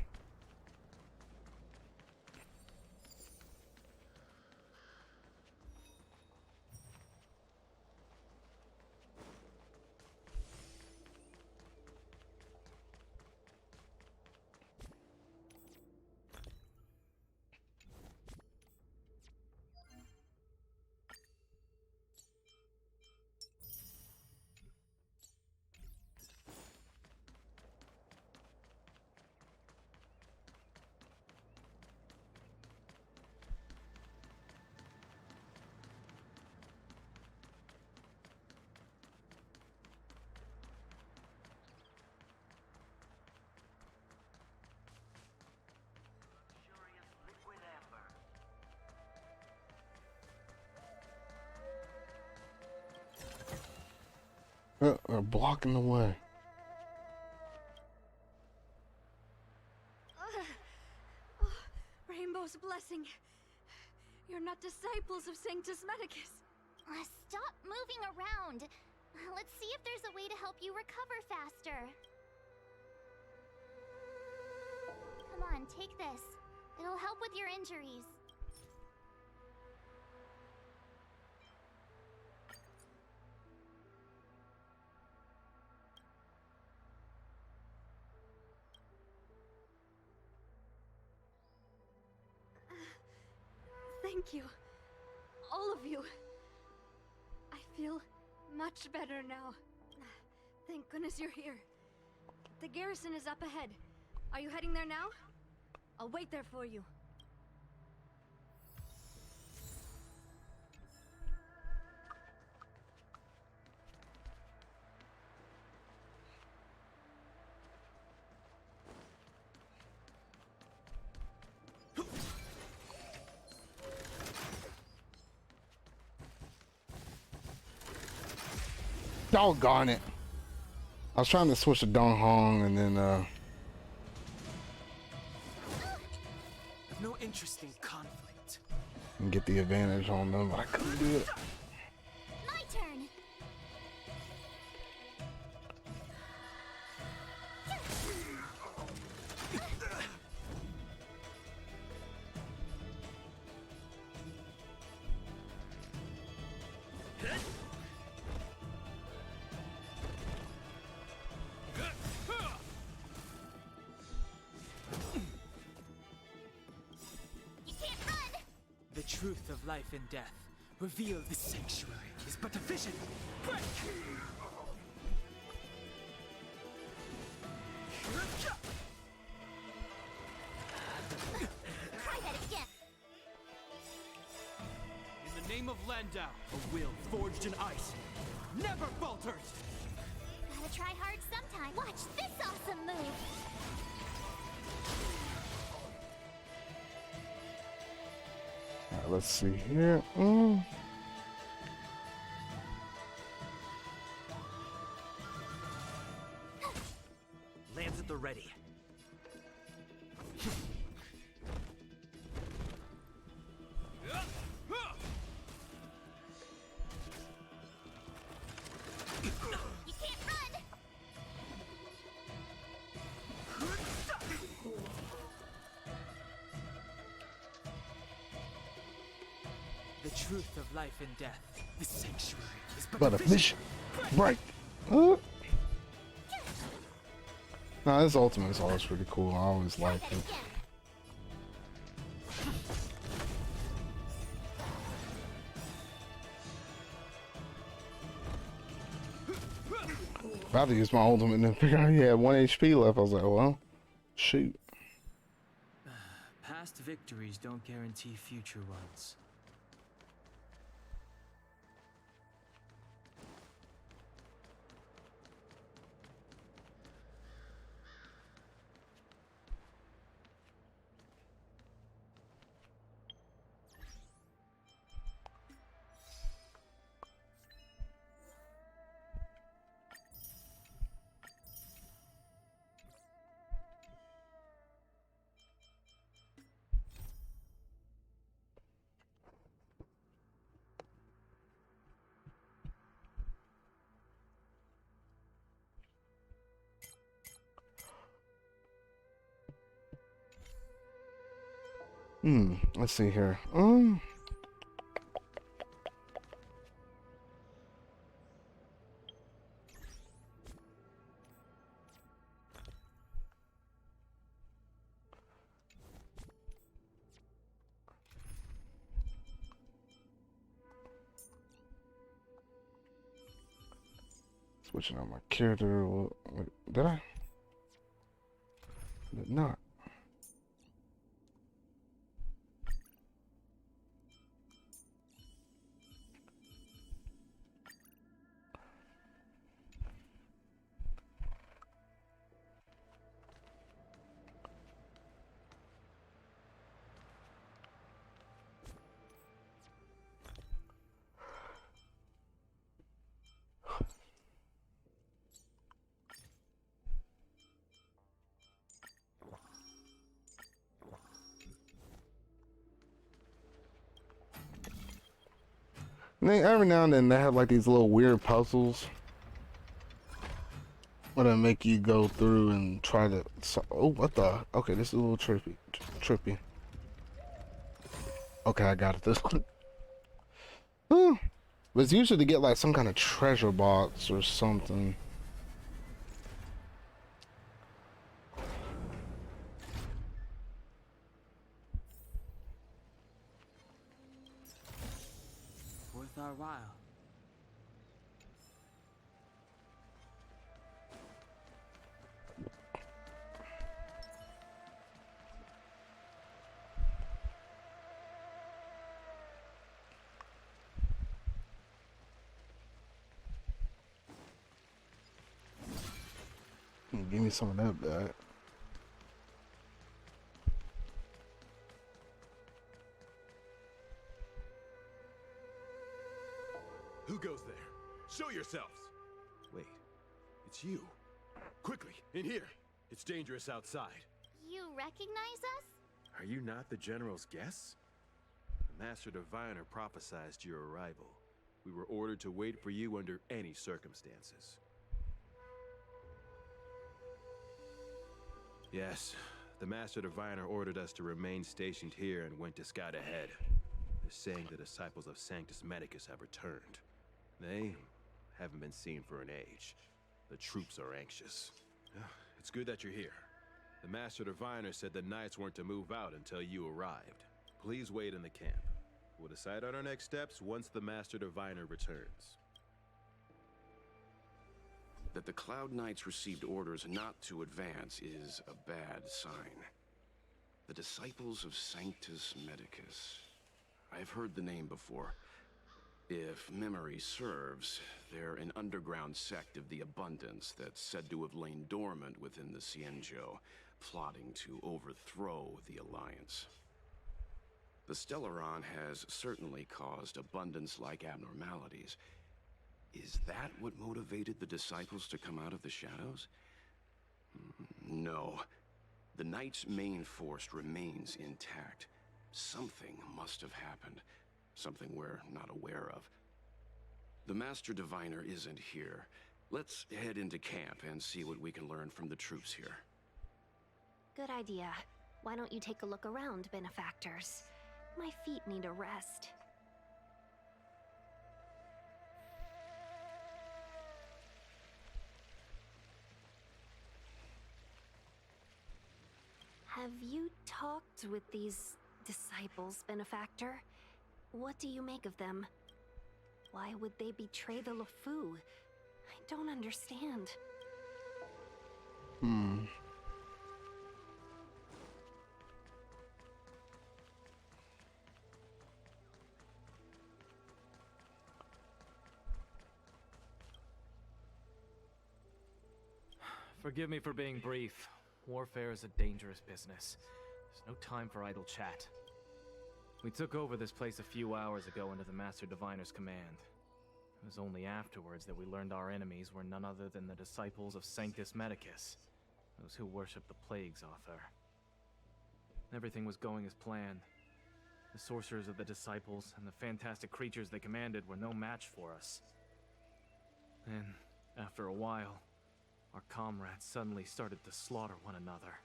They're blocking the way. Rainbow's blessing. You're not disciples of Sanctus Medicus. Stop moving around. Let's see if there's a way to help you recover faster. Come on, take this. It'll help with your injuries. Thank you. All of you. I feel much better now. Thank goodness you're here. The garrison is up ahead. Are you heading there now? I'll wait there for you. Doggone it. I was trying to switch to Dong Hong and then I've no interest in conflict. and get the advantage on them, but I couldn't do it. My turn. The truth of life and death, revealed the sanctuary, is but a vision. Break! Try that again. In the name of Landau, a will forged in ice never falters! Gotta try hard sometime. Watch this awesome move. Alright, let's see here. Lands at the ready. You can't run. The truth of life and death, the sanctuary, is But a fish break. Now this ultimate is always pretty cool. I always Try liked that it. again. About to use my ultimate and then figure out he had 1 HP left. I was like, well, shoot. Past victories don't guarantee future ones. Let's see here. Switching out my character. Wait, did I? Did not. Every now and then they have like these little weird puzzles where they make you go through and try to. Oh, what the? Okay, this is a little trippy. Okay, I got it. This one. But it's usually to get like some kind of treasure box or something. Worth our while. Give me some of that back. Who goes there? Show yourselves! Wait, it's you. Quickly, in here. It's dangerous outside. You recognize us? Are you not the General's guests? The Master Diviner prophesized your arrival. We were ordered to wait for you under any circumstances. Yes, the Master Diviner ordered us to remain stationed here and went to scout ahead. They're saying the disciples of Sanctus Medicus have returned. They haven't been seen for an age. The troops are anxious. It's good that you're here. The Master Diviner said the Knights weren't to move out until you arrived. Please wait in the camp. We'll decide on our next steps once the Master Diviner returns. That the Cloud Knights received orders not to advance is a bad sign. The Disciples of Sanctus Medicus. I've heard the name before. If memory serves, they're an underground sect of the Abundance that's said to have lain dormant within the Xianzhou, plotting to overthrow the Alliance. The Stellaron has certainly caused Abundance-like abnormalities. Is that what motivated the Disciples to come out of the shadows? No. The Knight's main force remains intact. Something must have happened. Something we're not aware of. The Master Diviner isn't here. Let's head into camp and see what we can learn from the troops here. Good idea. Why don't you take a look around, benefactors? My feet need a rest. Have you talked with these disciples, benefactor? What do you make of them? Why would they betray the LeFou? I don't understand. Forgive me for being brief. Warfare is a dangerous business. There's no time for idle chat. We took over this place a few hours ago under the Master Diviner's command. It was only afterwards that we learned our enemies were none other than the disciples of Sanctus Medicus, those who worship the Plague's author. Everything was going as planned. The sorcerers of the disciples and the fantastic creatures they commanded were no match for us. Then, after a while, our comrades suddenly started to slaughter one another.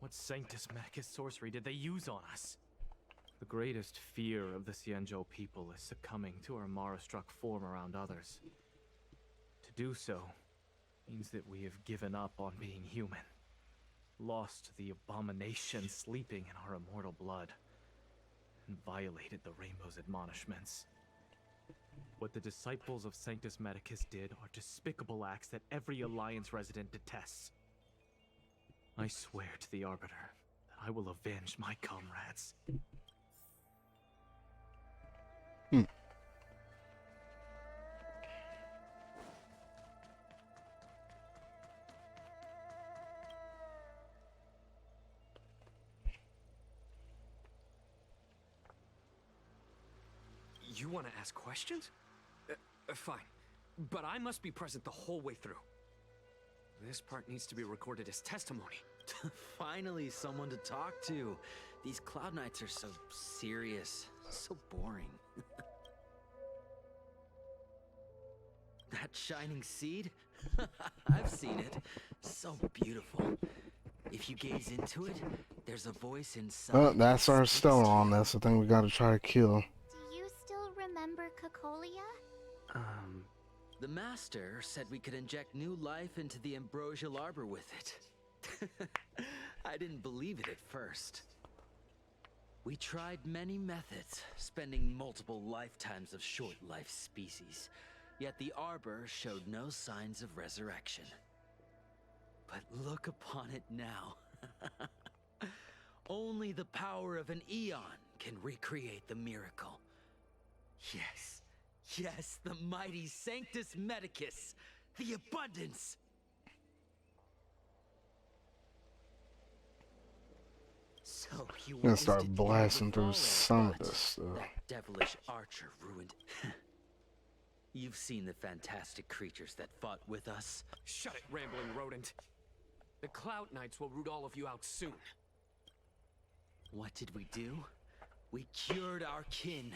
What Sanctus Medicus sorcery did they use on us? The greatest fear of the Xianzhou people is succumbing to our Mara-struck form around others. To do so means that we have given up on being human, lost the abomination sleeping in our immortal blood, and violated the Rainbow's admonishments. What the disciples of Sanctus Medicus did are despicable acts that every Alliance resident detests. I swear to the Arbiter that I will avenge my comrades. You want to ask questions? Fine. But I must be present the whole way through. This part needs to be recorded as testimony. Finally, someone to talk to. These Cloud Knights are so serious, so boring. That shining seed? I've seen it. So beautiful. If you gaze into it, there's a voice inside. Oh, that's our stellar on this. I think we gotta try to kill. Do you still remember Cocolia? The Master said we could inject new life into the ambrosial arbor with it. I didn't believe it at first. We tried many methods, spending multiple lifetimes of short-life species. Yet the arbor showed no signs of resurrection. But look upon it now. Only the power of an eon can recreate the miracle. Yes, yes, the mighty Sanctus Medicus, the abundance. So you I'm gonna start wasted blasting through Fallen, some of but this stuff. that devilish archer ruined. You've seen the fantastic creatures that fought with us. Shut it, rambling rodent. The Cloud Knights will root all of you out soon. What did we do? We cured our kin.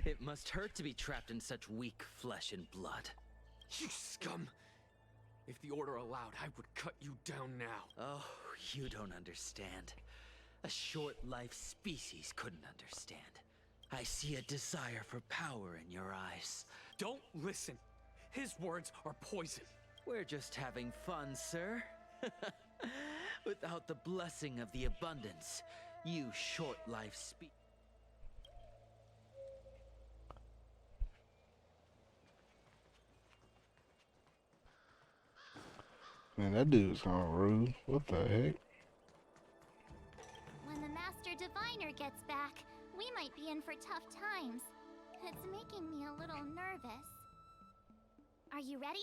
It must hurt to be trapped in such weak flesh and blood. You scum! If the Order allowed, I would cut you down now. Oh, you don't understand. A short-life species couldn't understand. I see a desire for power in your eyes. Don't listen. His words are poison. We're just having fun, sir. Without the blessing of the abundance, you short-life species. Man, that dude's kind of rude. What the heck? When the Master Diviner gets back, we might be in for tough times. It's making me a little nervous. Are you ready?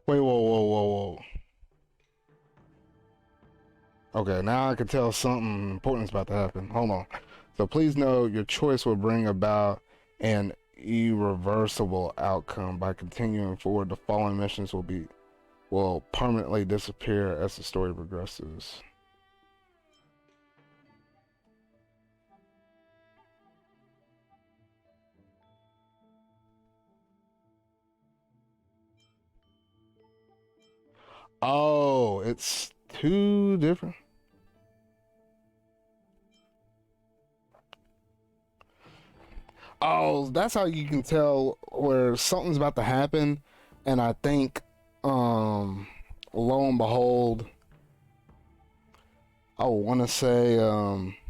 Wait, whoa. Okay, now I can tell something important's about to happen. Hold on. So please know your choice will bring about an irreversible outcome. By continuing forward, the following missions will permanently disappear as the story progresses. Oh, it's two different. Oh, that's how you can tell where something's about to happen. And I think, lo and behold, I want to say,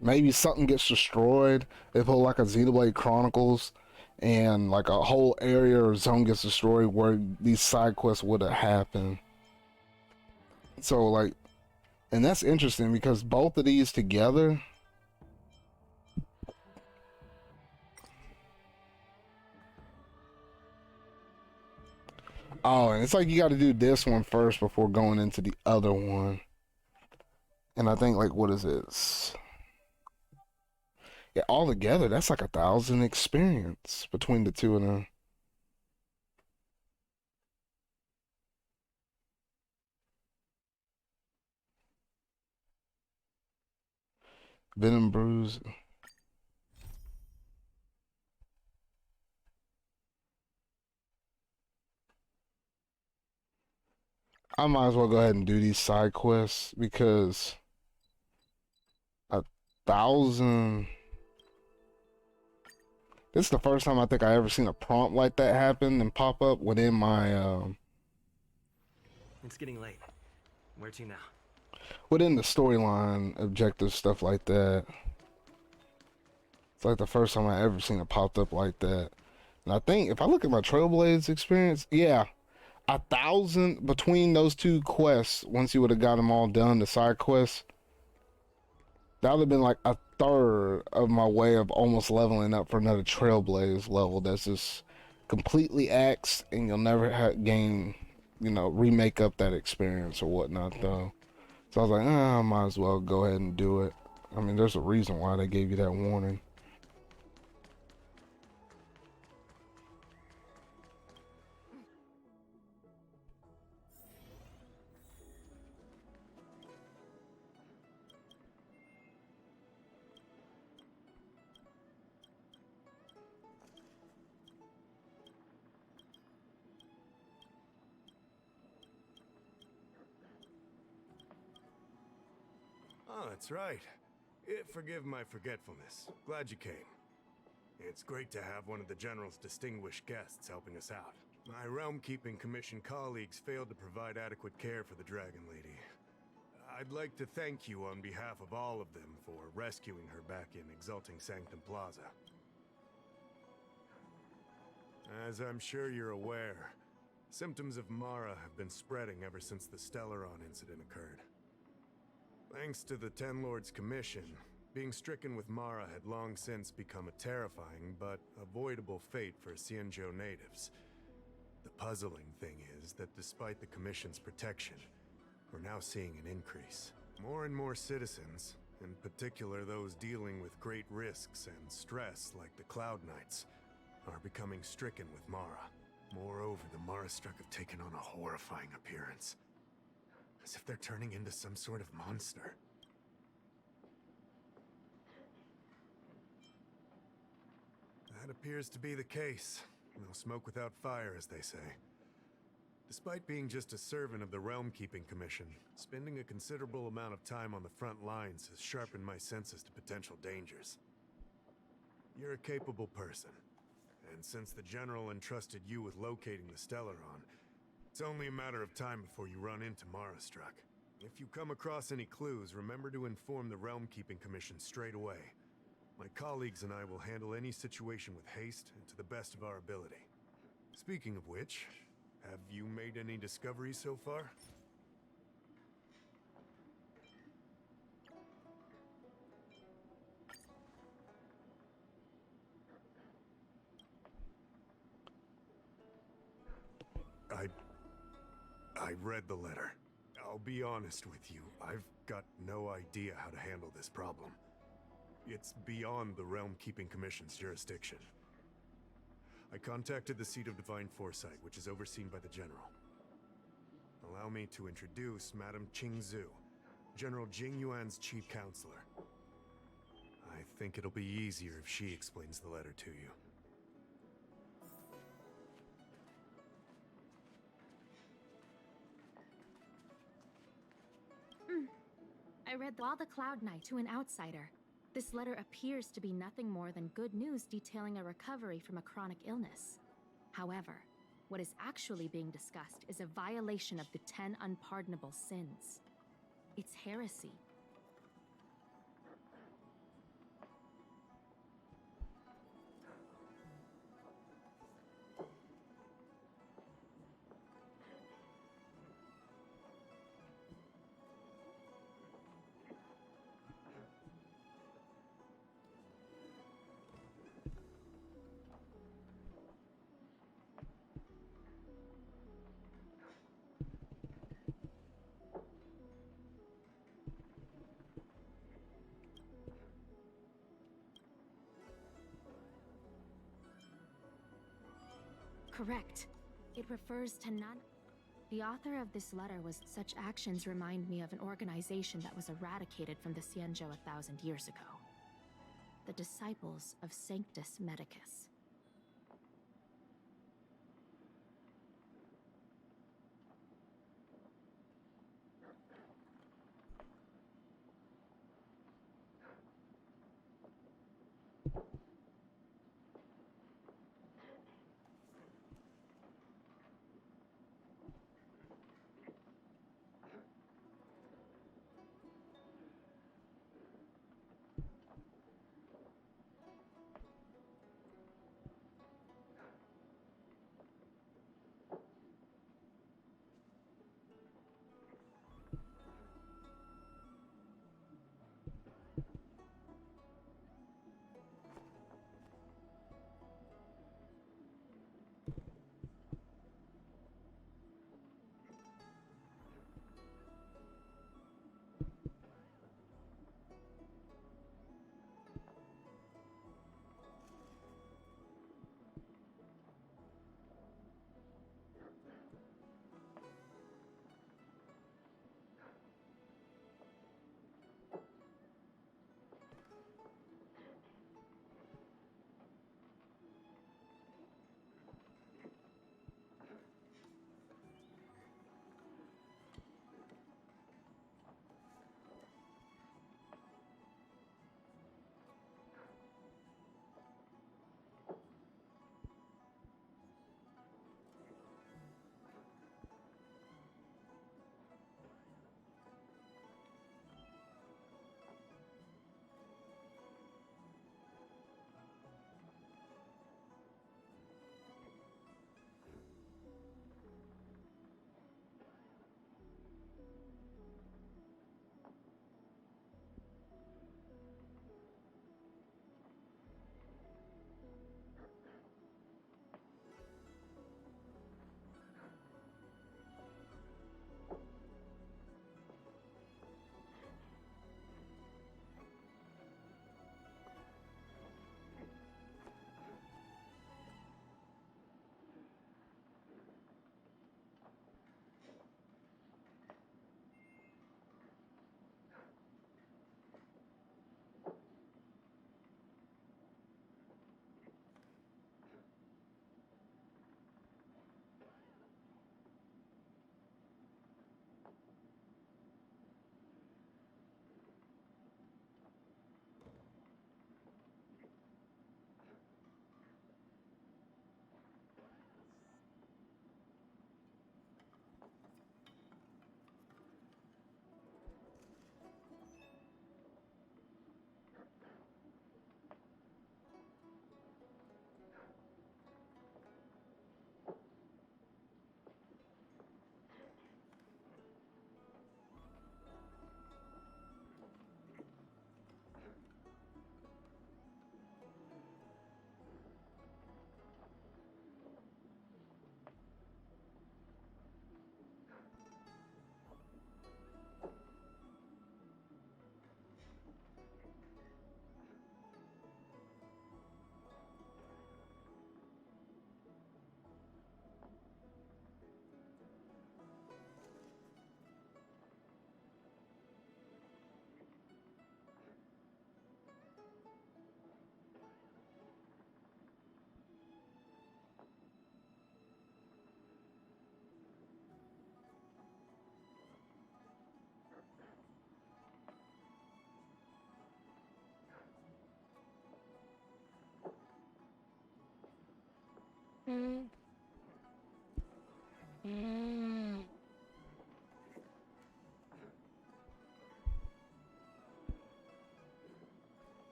maybe something gets destroyed. They put like a Xenoblade Chronicles, and like a whole area or zone gets destroyed where these side quests would have happened. So like, and that's interesting because both of these together. Oh, and it's like you got to do this one first before going into the other one. And I think like, what is this? Yeah, all together, that's like 1,000 experience between the two of them. Venom Bruise. I might as well go ahead and do these side quests because 1,000. This is the first time I think I ever seen a prompt like that happen and pop up within my It's getting late. Where to now? within the storyline objectives, stuff like that. It's like the first time I ever seen it popped up like that. And I think if I look at my Trailblaze experience, yeah, 1,000 between those two quests. Once you would have got them all done, the side quests, that would have been like a third of my way of almost leveling up for another Trailblaze level. That's just completely axed, and you'll never gain, remake up that experience or whatnot, though. So I was like, I might as well go ahead and do it. I mean, there's a reason why they gave you that warning. Oh, that's right. Forgive my forgetfulness. Glad you came. It's great to have one of the General's distinguished guests helping us out. My Realm-Keeping Commission colleagues failed to provide adequate care for the Dragon Lady. I'd like to thank you on behalf of all of them for rescuing her back in Exalting Sanctum Plaza. As I'm sure you're aware, symptoms of Mara have been spreading ever since the Stellaron incident occurred. Thanks to the Ten Lords' Commission, being stricken with Mara had long since become a terrifying but avoidable fate for Xianzhou natives. The puzzling thing is that despite the Commission's protection, we're now seeing an increase. More and more citizens, in particular those dealing with great risks and stress like the Cloud Knights, are becoming stricken with Mara. Moreover, the Mara struck have taken on a horrifying appearance. As if they're turning into some sort of monster. That appears to be the case. No smoke without fire, as they say. Despite being just a servant of the Realm-Keeping Commission, spending a considerable amount of time on the front lines has sharpened my senses to potential dangers. You're a capable person, and since the General entrusted you with locating the Stellaron, it's only a matter of time before you run into Marastruck. If you come across any clues, remember to inform the Realm-Keeping Commission straight away. My colleagues and I will handle any situation with haste and to the best of our ability. Speaking of which, have you made any discoveries so far? I read the letter. I'll be honest with you, I've got no idea how to handle this problem. It's beyond the Realm-Keeping Commission's jurisdiction. I contacted the Seat of Divine Foresight, which is overseen by the General. Allow me to introduce Madame Qingzhu, General Jing Yuan's chief counselor. I think it'll be easier if she explains the letter to you. I read while the Cloud Knight to an outsider. This letter appears to be nothing more than good news detailing a recovery from a chronic illness. However, what is actually being discussed is a violation of the 10 unpardonable sins. It's heresy. Correct. It refers to none. The author of this letter was such actions remind me of an organization that was eradicated from the Xianzhou 1,000 years ago. The Disciples of Sanctus Medicus.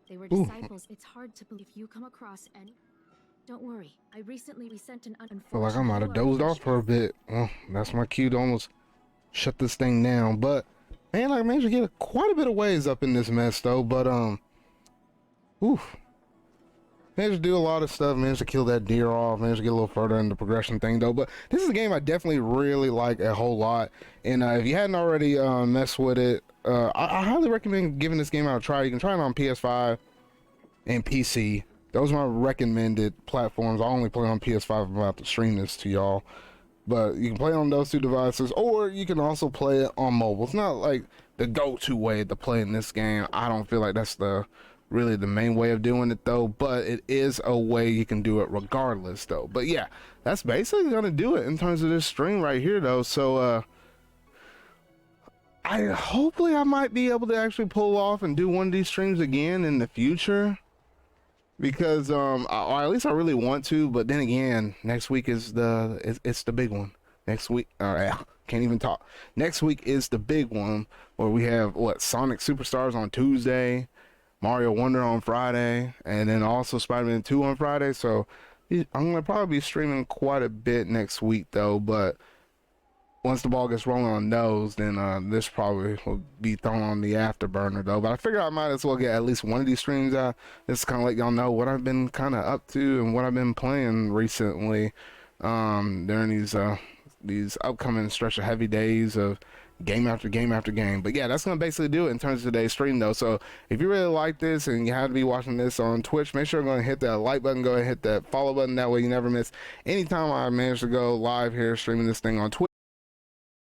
They were disciples. It's hard to believe you come across any. Don't worry. I recently sent an Feel like I might have dozed off for a bit. Well, that's my cue to almost shut this thing down. But man, I managed to get quite a bit of ways up in this mess though. But oof. Managed to do a lot of stuff, managed to kill that deer off, managed to get a little further in the progression thing though. But this is a game I definitely really like a whole lot. And if you hadn't already messed with it, I highly recommend giving this game out a try. You can try it on PS5 and PC. Those are my recommended platforms. I only play on PS5. I'm about to stream this to y'all. But you can play it on those two devices, or you can also play it on mobile. It's not like the go-to way to play in this game. I don't feel like that's really the main way of doing it though, but it is a way you can do it regardless though. But yeah, that's basically gonna do it in terms of this stream right here though. So hopefully I might be able to actually pull off and do one of these streams again in the future, because or at least I really want to. But then again, next week is it's the big one. Next week, can't even talk. Next week is the big one where we have Sonic Superstars on Tuesday, Mario Wonder on Friday, and then also Spider-Man 2 on Friday. So I'm gonna probably be streaming quite a bit next week though. But once the ball gets rolling on those, then this probably will be thrown on the afterburner though. But I figure I might as well get at least one of these streams out. Just kind of let y'all know what I've been kind of up to and what I've been playing recently during these upcoming stretch of heavy days of game after game after game. But yeah, that's gonna basically do it in terms of today's stream though. So if you really like this and you have to be watching this on Twitch, make sure you're going to hit that like button, go ahead and hit that follow button. That way you never miss anytime I manage to go live here streaming this thing on Twitch.